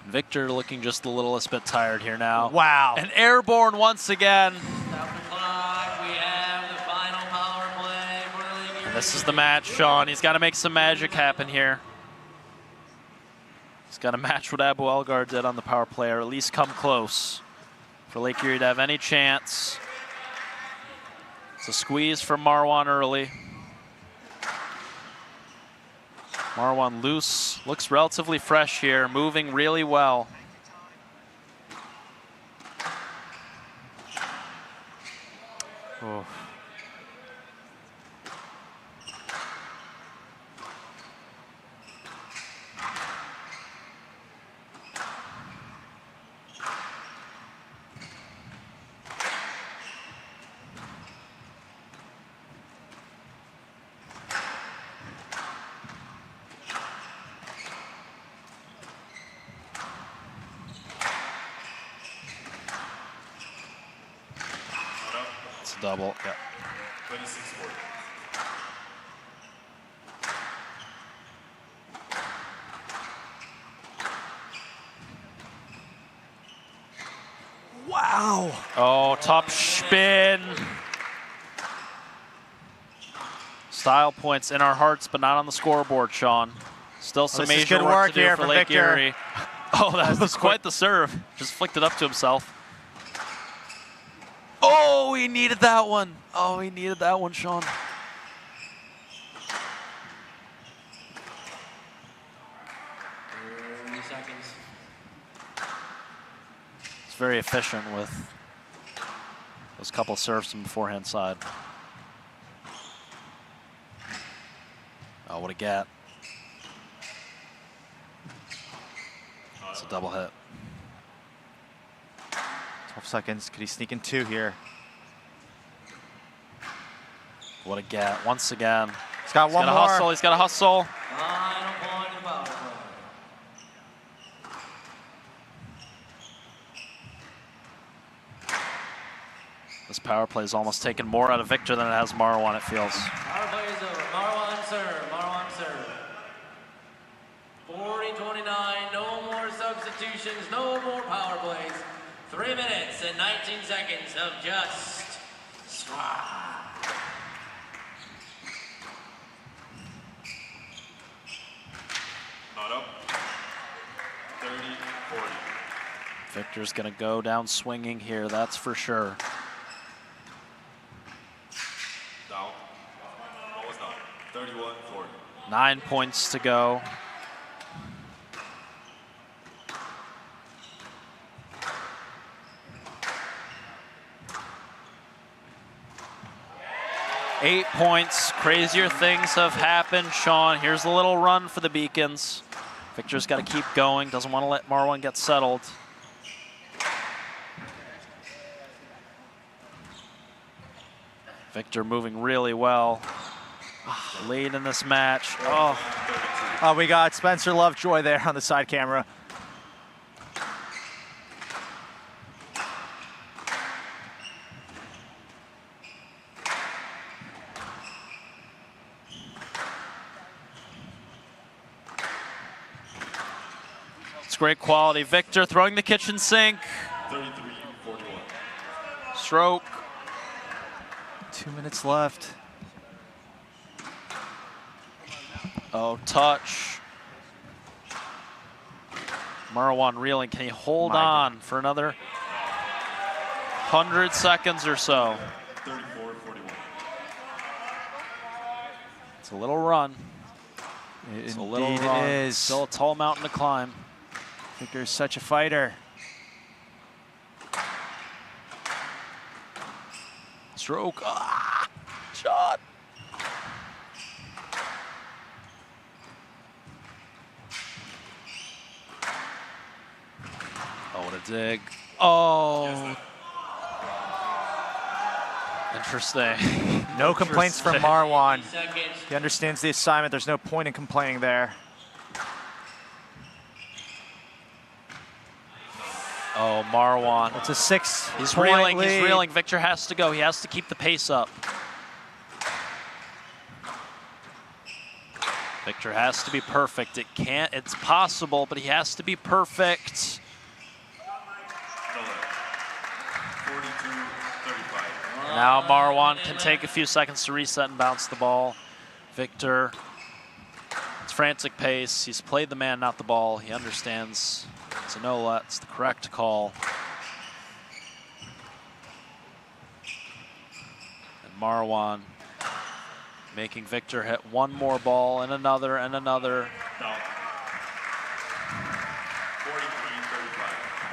Victor looking just the littlest bit tired here now. Wow. And airborne once again. And this is the match, Sean. He's got to make some magic happen here. He's got to match what Abu Elgar did on the power play, or at least come close for Lake Erie to have any chance. It's a squeeze from Marwan early. Marwan loose, looks relatively fresh here, moving really well. Oh. It's a double, yeah. 26-40. Wow. Oh, top spin. Style points in our hearts, but not on the scoreboard, Sean. Still some this is major good work work to do here for from Lake Victor. Erie. Oh, that was quite the serve. Just flicked it up to himself. Oh, he needed that one. Oh, he needed that one, Sean. He's very efficient with those couple serves from the forehand side. Oh, what a get. It's a double hit. 12 seconds. Could he sneak in 2 here? What a get. Once again. He's got one He's got more. to hustle. He's got to hustle. This power play is almost taken more out of Victor than it has Marwan, it feels. Power play is over. Marwan serve. Marwan serve. 40-29. No more substitutions. No more power plays. 3 minutes and 19 seconds of just swat. Not up. 30-40. Victor's going to go down swinging here, that's for sure. Down. Almost down. 31-40. 9 points to go. Eight points. Crazier things have happened, Sean. Here's a little run for the Beacons. Victor's got to keep going. Doesn't want to let Marwan get settled. Victor moving really well. Late in this match. Oh, We got Spencer Lovejoy there on the side camera. it's great quality. Victor throwing the kitchen sink. 33-41. Stroke. 2 minutes left. Oh, touch. Marwan reeling. Can he hold on for another 100 seconds or so? 34-41. It's a little run. It's a little Indeed run. it is. Still a tall mountain to climb. Victor's such a fighter. Stroke. Ah! Shot. Oh, what a dig. Oh. Interesting. No complaints from Marwan. He understands the assignment. There's no point in complaining there. Oh, Marwan. It's a 6. He's point reeling, lead. he's reeling. Victor has to go. He has to keep the pace up. Victor has to be perfect. It's possible, but he has to be perfect. 42-35. Now Marwan can take a few seconds to reset and bounce the ball. Victor, it's frantic pace. He's played the man, not the ball. He understands it's a no-let. It's the correct call. And Marwan making Victor hit one more ball and another and another.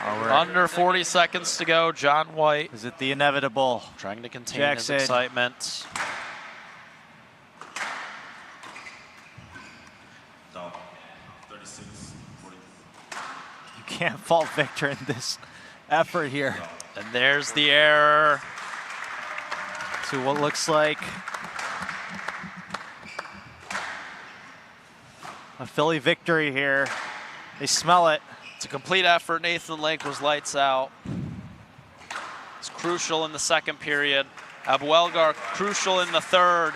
43-35. Under 40 seconds to go. John White Is it the inevitable? trying to contain Jackson. his excitement. Down. 36-40. You can't fault Victor in this effort here. And there's the error. To what looks like a Philly victory here. They smell it. It's a complete effort. Nathan Lake was lights out. It's crucial in the second period. Abu Elgar crucial in the third.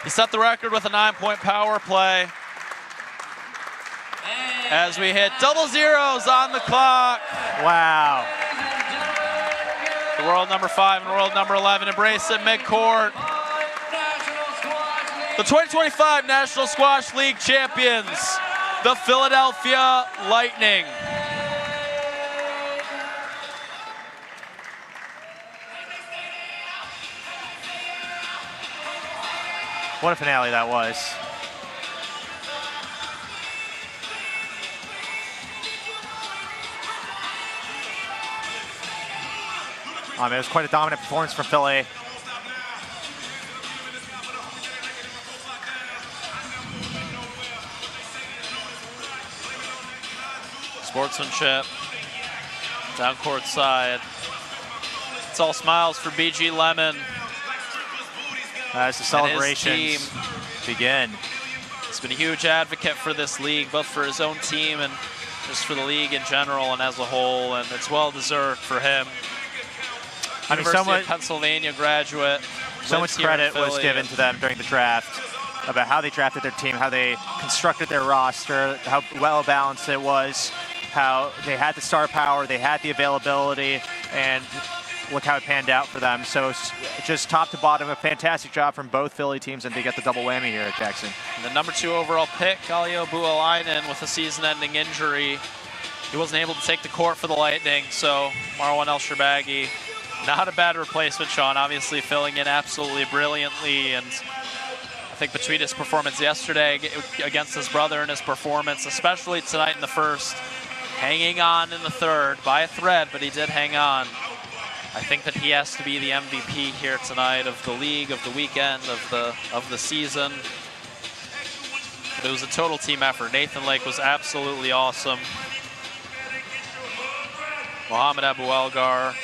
He set the record with a 9-point power play. As we hit double zeros on the clock. Wow. The world number 5 and world number 11 embrace at midcourt. The 2025 National Squash League champions, the Philadelphia Lightning. What a finale that was. It was quite a dominant performance from Philly. Sportsmanship, down court side. It's all smiles for BG Lemon. As the and his celebrations team. begin. He's been a huge advocate for this league, both for his own team and just for the league in general and as a whole, and it's well deserved for him. I mean, University of Pennsylvania graduate. So lives much here in credit was Philly, given and to them during the draft about how they drafted their team, how they constructed their roster, how well balanced it was, how they had the star power, they had the availability, and look how it panned out for them. So just top to bottom, a fantastic job from both Philly teams, and they get the double whammy here at Jackson. the number 2 overall pick, Alio Bualainen, with a season-ending injury. He wasn't able to take the court for the Lightning, so Marwan El-Shorbagy, not a bad replacement, Sean, obviously filling in absolutely brilliantly, and I think between his performance yesterday against his brother and his performance, especially tonight in the first, hanging on in the third by a thread, but he did hang on. I think that he has to be the MVP here tonight of the league, of the weekend, of the season. But it was a total team effort. Nathan Lake was absolutely awesome. Mohamed Abu Elgar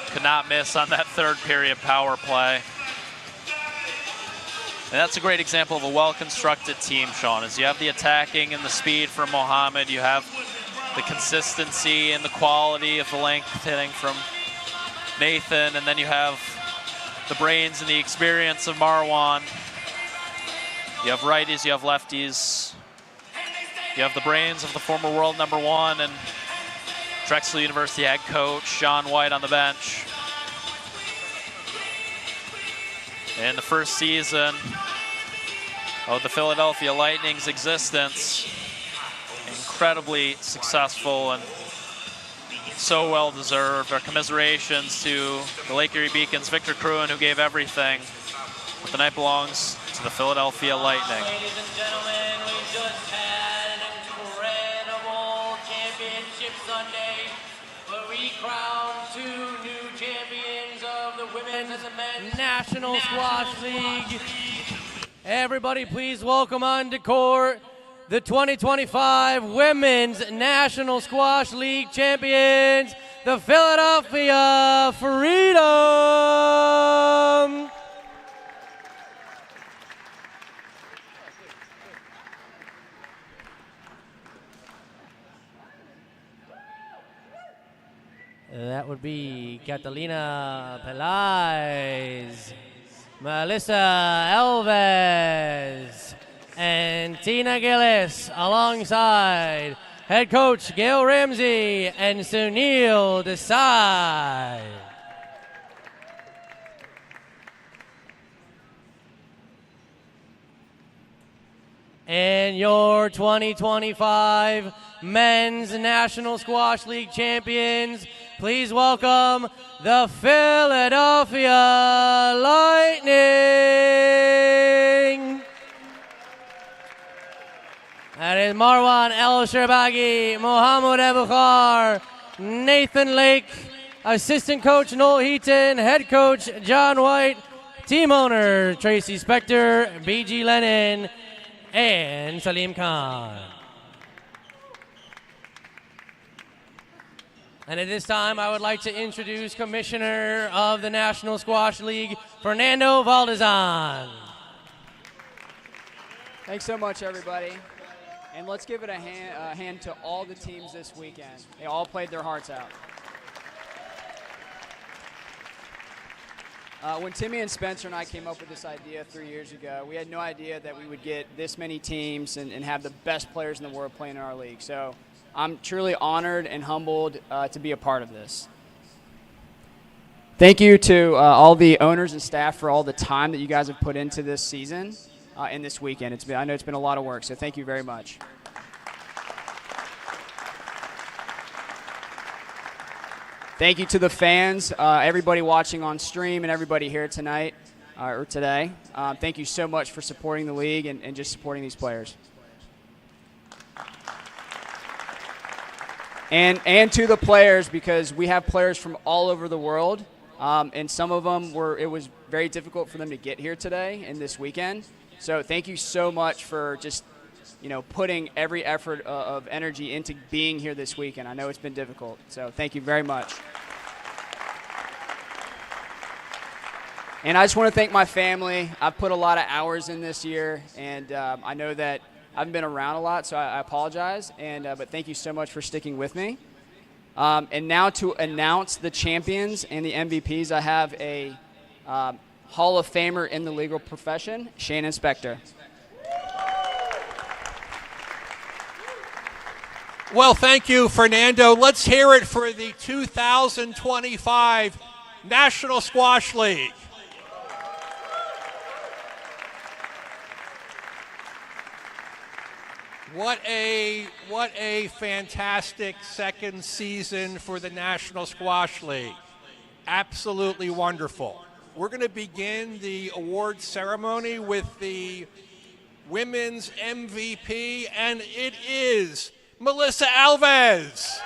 could not miss on that third period power play. And that's a great example of a well-constructed team, Sean, as you have the attacking and the speed from Mohamed, you have the consistency and the quality of the length hitting from Nathan, and then you have the brains and the experience of Marwan. You have righties, you have lefties. You have the brains of the former world number 1, and Drexel University head coach John White on the bench. In the first season of the Philadelphia Lightning's existence, incredibly successful and so well deserved. Our commiserations to the Lake Erie Beacons, Victor Cruin, who gave everything. But the night belongs to the Philadelphia Lightning. Ladies and gentlemen, we just had an incredible championship Sunday where we crowned 2 new champions of the Women's and the Men's National Squash League. Everybody please welcome on to court the 2025 Women's National Squash League champions, the Philadelphia Freedom. That would be Catalina Pelais, Melissa Alves, and Tina Gillis, alongside head coach Gail Ramsey and Sunil Desai. And your 2025 Men's National Squash League champions, please welcome the Philadelphia Lightning. That is Marwan El Sherbagi, Mohamed Abukhar, Nathan Lake, assistant coach Noel Heaton, head coach John White, team owner Tracy Spector, BG Lennon, and Salim Khan. And at this time, I would like to introduce Commissioner of the National Squash League, Fernando Valdezan. Thanks so much, everybody. And let's give it a hand to all the teams this weekend. They all played their hearts out. When Timmy and Spencer and I came up with this idea 3 years ago, we had no idea that we would get this many teams and have the best players in the world playing in our league. So I'm truly honored and humbled to be a part of this. Thank you to all the owners and staff for all the time that you guys have put into this season and this weekend. I know it's been a lot of work, so thank you very much. Thank you to the fans, everybody watching on stream, and everybody here tonight or today. Thank you so much for supporting the league and just supporting these players. And to the players, because we have players from all over the world, and some of them it was very difficult for them to get here today and this weekend. So thank you so much for just putting every effort of energy into being here this weekend. I know it's been difficult, so thank you very much. And I just want to thank my family. I've put a lot of hours in this year, and I know that I haven't been around a lot, so I apologize. But thank you so much for sticking with me. And now to announce the champions and the MVPs, I have a Hall of Famer in the legal profession, Shannon Spector. Well, thank you, Fernando. Let's hear it for the 2025 National Squash League. What a fantastic second season for the National Squash League. Absolutely wonderful. We're going to begin the award ceremony with the women's MVP, and it is Melissa Alves.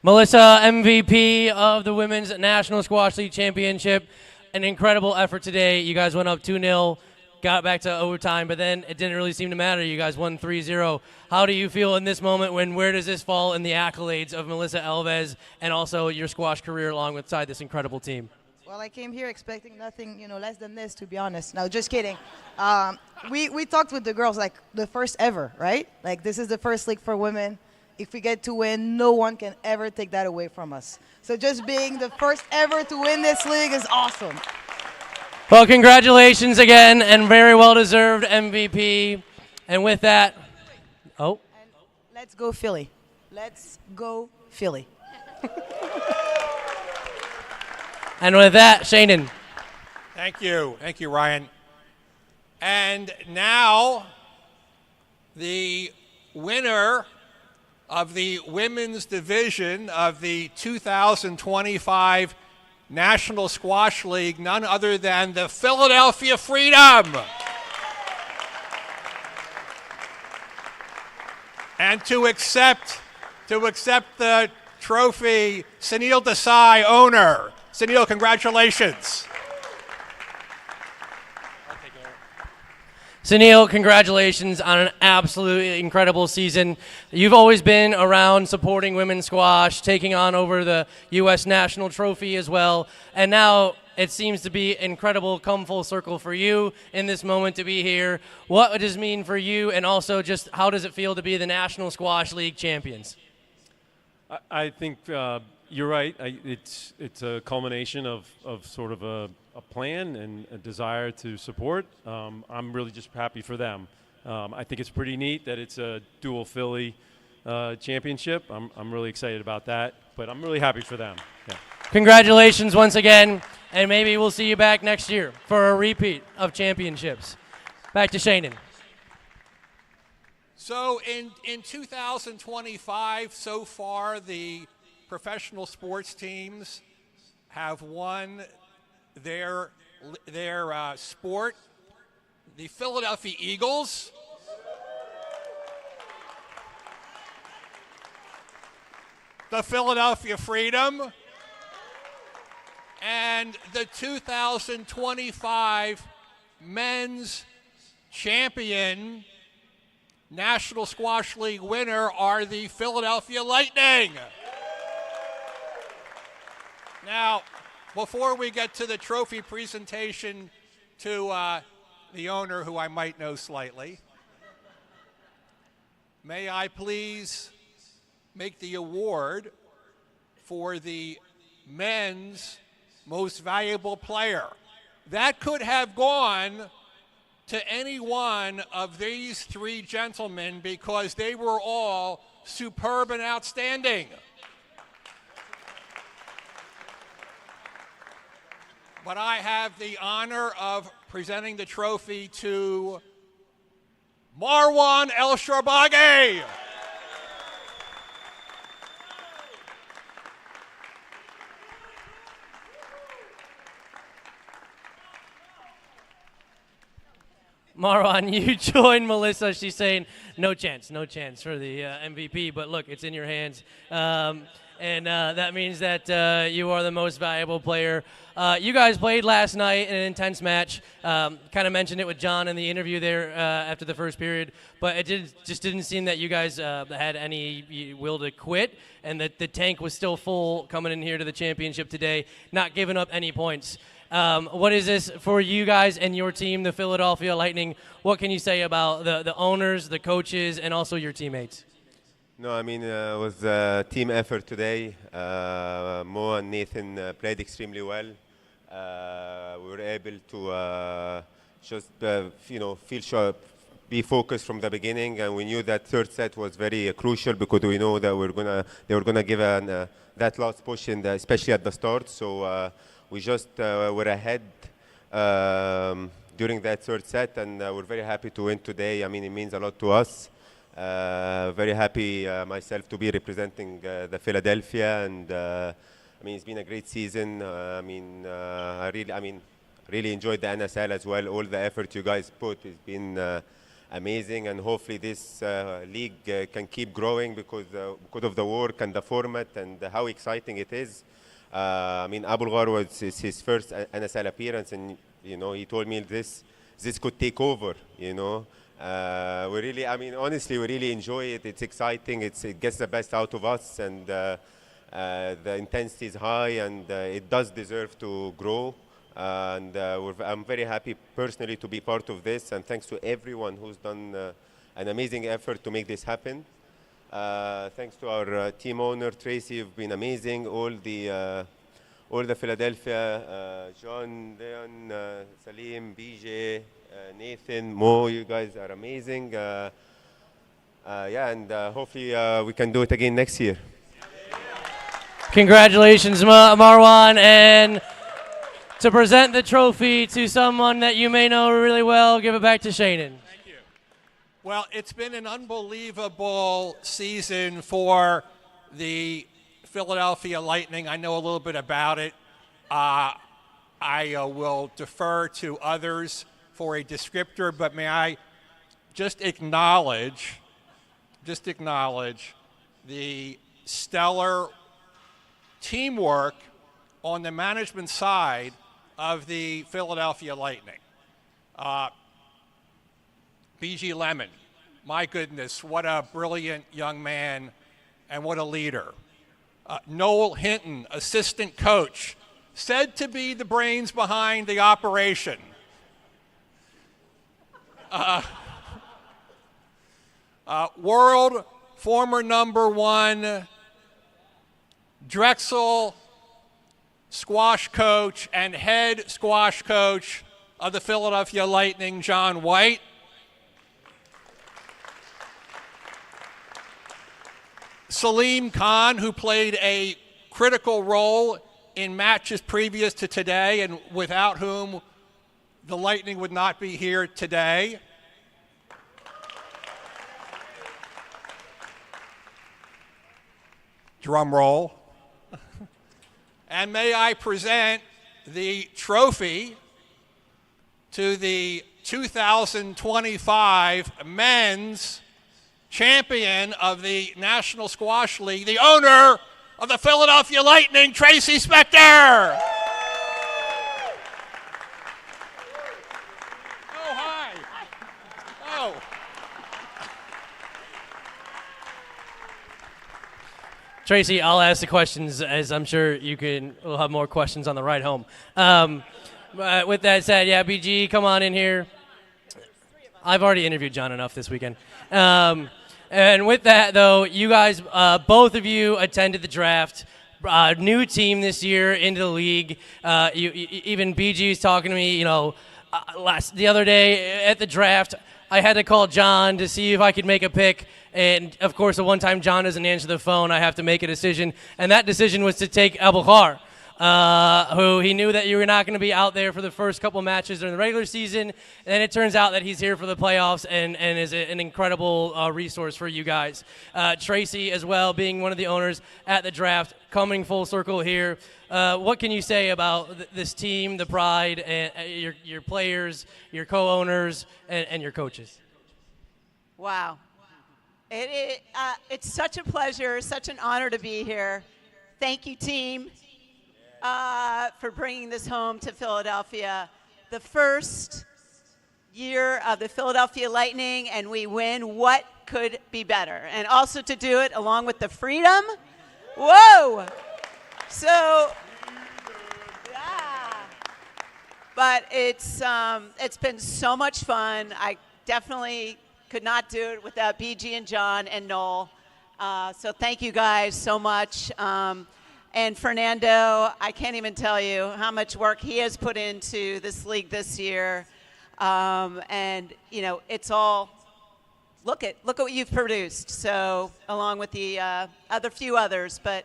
Melissa, MVP of the Women's National Squash League Championship. An incredible effort today. You guys went up 2-0, got back to overtime, but then it didn't really seem to matter. You guys won 3-0. How do you feel in this moment? Where does this fall in the accolades of Melissa Alves and also your squash career alongside this incredible team? Well, I came here expecting nothing, less than this, to be honest. No, just kidding. We talked with the girls, like, the first ever, right? Like, this is the first league for women. if we get to win, no one can ever take that away from us. So just being the first ever to win this league is awesome. Well, congratulations again, and very well-deserved MVP. And with that, And let's go Philly. Let's go Philly. and with that, Shannon. Thank you, Ryan. And now, the winner of the women's division of the 2025 National Squash League, none other than the Philadelphia Freedom. And to accept the trophy, Sunil Desai, owner. Sunil, congratulations. Sunil, congratulations on an absolutely incredible season. You've always been around supporting women's squash, taking on over the U.S. National Trophy as well, and now it seems to be incredible come full circle for you in this moment to be here. What does it mean for you, and also just how does it feel to be the National Squash League champions? I think you're right. It's a culmination of sort of a plan and a desire to support. I'm really just happy for them. I think it's pretty neat that it's a dual Philly championship. I'm really excited about that, but I'm really happy for them. Yeah. Congratulations once again, and maybe we'll see you back next year for a repeat of championships. Back to Shannon. So in 2025, so far, the professional sports teams have won their sport. The Philadelphia Eagles, the Philadelphia Freedom, and the 2025 men's champion National Squash League winner are the Philadelphia Lightning. Now, before we get to the trophy presentation to the owner, who I might know slightly, may I please make the award for the men's most valuable player. That could have gone to any one of these three gentlemen because they were all superb and outstanding. But I have the honor of presenting the trophy to Marwan El Sharbagi. Marwan, you joined Melissa. She's saying no chance for the MVP, but look, it's in your hands. And that means that you are the most valuable player. You guys played last night in an intense match. Kind of mentioned it with John in the interview there after the first period, but it just didn't seem that you guys had any will to quit, and that the tank was still full coming in here to the championship today, not giving up any points. What is this for you guys and your team, the Philadelphia Lightning? What can you say about the owners, the coaches, and also your teammates? No, I mean, it was a team effort today. Mo and Nathan played extremely well. We were able to just, feel sharp, be focused from the beginning, and we knew that third set was very crucial because we know that they were gonna give that last push especially at the start. So we just were ahead during that third set, and we're very happy to win today. I mean, it means a lot to us. Very happy myself to be representing the Philadelphia, and I mean, it's been a great season. I really enjoyed the NSL as well. All the effort you guys put has been amazing, and hopefully this league can keep growing because of the work and the format and how exciting it is. Abul Ghar was his first NSL appearance, and he told me this could take over. Honestly, we really enjoy it. It's exciting. It gets the best out of us, and the intensity is high, and it does deserve to grow. I'm very happy personally to be part of this, and thanks to everyone who's done an amazing effort to make this happen. Thanks to our team owner, Tracy, you've been amazing. All the Philadelphia, John, Leon, Salim, BJ, Nathan, Mo, you guys are amazing. And hopefully we can do it again next year. Congratulations, Marwan. And to present the trophy to someone that you may know really well, give it back to Shannon. Thank you. Well, it's been an unbelievable season for the Philadelphia Lightning. I know a little bit about it. I will defer to others for a descriptor, but may I just acknowledge the stellar teamwork on the management side of the Philadelphia Lightning. BG Lemon, my goodness, what a brilliant young man and what a leader. Noel Hinton, assistant coach, said to be the brains behind the operation. World former #1 Drexel squash coach and head squash coach of the Philadelphia Lightning, John White. Salim Khan, who played a critical role in matches previous to today and without whom the Lightning would not be here today. Drum roll. And may I present the trophy to the 2025 men's champion of the National Squash League, the owner of the Philadelphia Lightning, Tracy Spector. Oh, hi. Oh. Tracy, I'll ask the questions, as I'm sure we'll have more questions on the ride home. With that said, yeah, BG, come on in here. I've already interviewed John enough this weekend. And with that, though, you guys, both of you attended the draft. New team this year into the league. Even BG's talking to me, the other day at the draft, I had to call John to see if I could make a pick. And, of course, the one time John doesn't answer the phone, I have to make a decision. And that decision was to take Abulkhar, who he knew that you were not going to be out there for the first couple matches during the regular season. And it turns out that he's here for the playoffs and is an incredible resource for you guys. Tracy, as well, being one of the owners at the draft, coming full circle here. What can you say about this team, the pride, and your players, your co-owners, and your coaches? Wow. It's such a pleasure, such an honor to be here. Thank you, team, for bringing this home to Philadelphia. The first year of the Philadelphia Lightning, and we win. What could be better? And also to do it along with the freedom. Whoa! So, yeah. But it's been so much fun. I definitely could not do it without BG and John and Noel. So thank you guys so much. And Fernando, I can't even tell you how much work he has put into this league this year. And it's all, look at what you've produced. So along with the few others, but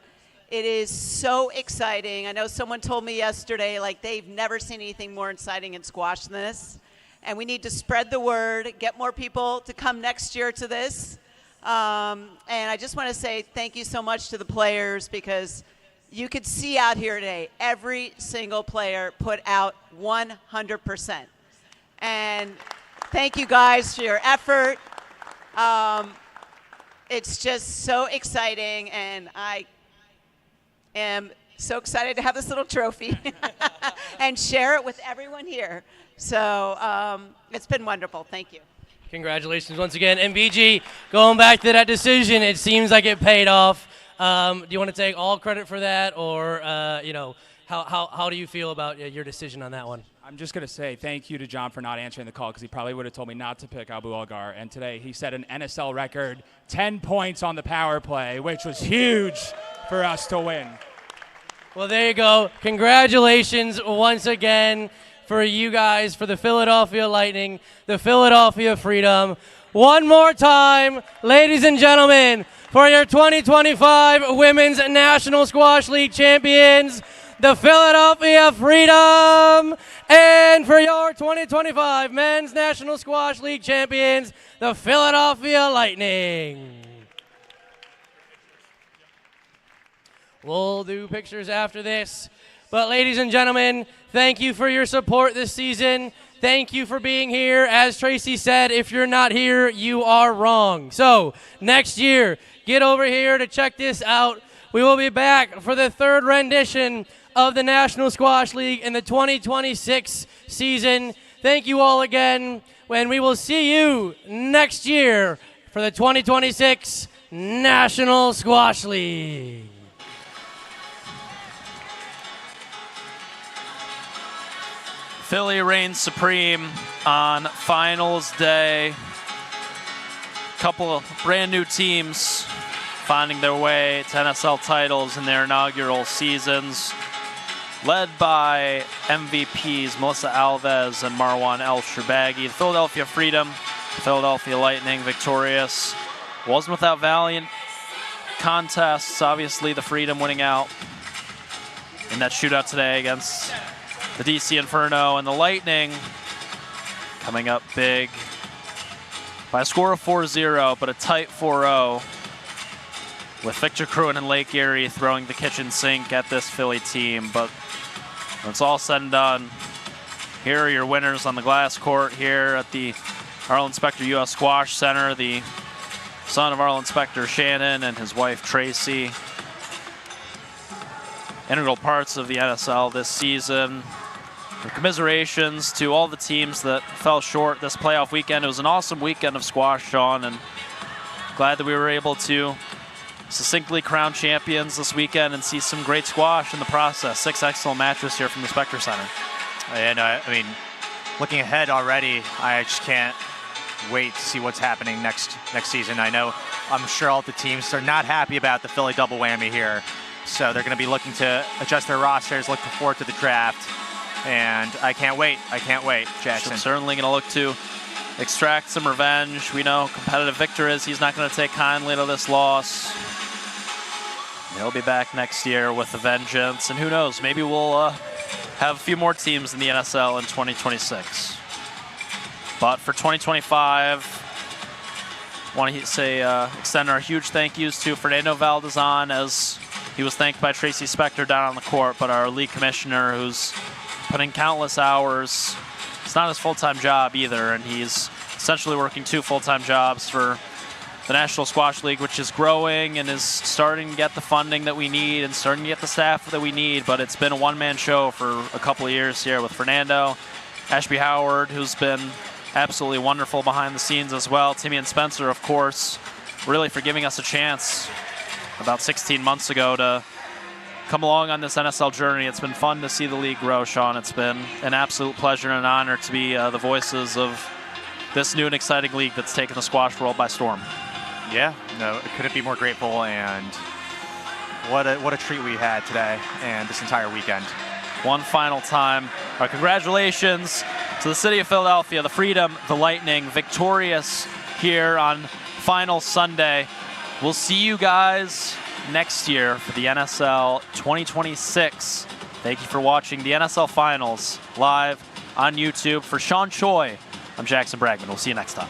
it is so exciting. I know someone told me yesterday, like they've never seen anything more exciting in squash than this. And we need to spread the word, get more people to come next year to this. And I just want to say thank you so much to the players, because you could see out here today, every single player put out 100%. And thank you guys for your effort. It's just so exciting, and I am so excited to have this little trophy and share it with everyone here. So it's been wonderful. Thank you. Congratulations once again. And BG, going back to that decision, it seems like it paid off. Do you want to take all credit for that, or how How do you feel about your decision on that one? I'm just going to say thank you to John for not answering the call, because he probably would have told me not to pick Abu Algar. And today he set an NSL record, 10 points on the power play, which was huge for us to win. Well, there you go. Congratulations once again for you guys, for the Philadelphia Lightning, the Philadelphia Freedom. One more time, ladies and gentlemen, for your 2025 Women's National Squash League champions, the Philadelphia Freedom, and for your 2025 Men's National Squash League champions, the Philadelphia Lightning. We'll do pictures after this. But ladies and gentlemen, thank you for your support this season. Thank you for being here. As Tracy said, if you're not here, you are wrong. So next year, get over here to check this out. We will be back for the third rendition of the National Squash League in the 2026 season. Thank you all again, and we will see you next year for the 2026 National Squash League. Philly reigns supreme on finals day. Couple of brand new teams finding their way to NSL titles in their inaugural seasons, led by MVPs Melissa Alves and Marwan El-Shrbagi. The Philadelphia Freedom, Philadelphia Lightning victorious. Wasn't without valiant contests. Obviously, the Freedom winning out in that shootout today against the DC Inferno, and the Lightning coming up big by a score of 4-0, but a tight 4-0, with Victor Cruin and Lake Erie throwing the kitchen sink at this Philly team. But when it's all said and done, here are your winners on the glass court here at the Arlen Specter U.S. Squash Center, the son of Arlen Specter, Shannon, and his wife, Tracy. Integral parts of the NSL this season. Commiserations to all the teams that fell short this playoff weekend. It was an awesome weekend of squash, Sean, and glad that we were able to succinctly crown champions this weekend and see some great squash in the process. 6 excellent matches here from the Specter Center. And I mean, looking ahead already, I just can't wait to see what's happening next season. I'm sure all the teams are not happy about the Philly double whammy here, so they're going to be looking to adjust their rosters, looking forward to the draft. And I can't wait, Jackson. Certainly going to look to extract some revenge. We know competitive Victor is. He's not going to take kindly to this loss. He'll be back next year with a vengeance. And who knows, maybe we'll have a few more teams in the NSL in 2026. But for 2025, want to say extend our huge thank yous to Fernando Valdezan, as he was thanked by Tracy Specter down on the court, but our league commissioner, who's put in countless hours. It's not his full-time job either, and he's essentially working 2 full-time jobs for the National Squash League, which is growing and is starting to get the funding that we need and starting to get the staff that we need. But it's been a one-man show for a couple of years here with Fernando, Ashby Howard, who's been absolutely wonderful behind the scenes as well. Timmy and Spencer, of course, really for giving us a chance about 16 months ago to come along on this NSL journey. It's been fun to see the league grow, Sean. It's been an absolute pleasure and an honor to be the voices of this new and exciting league that's taken the squash world by storm. Yeah, no, it couldn't be more grateful, and what a treat we had today and this entire weekend. One final time, our congratulations to the city of Philadelphia, the Freedom, the Lightning, victorious here on final Sunday. We'll see you guys next year for the NSL 2026. Thank you for watching the NSL Finals live on YouTube. For Sean Choi, I'm Jackson Bragman. We'll see you next time.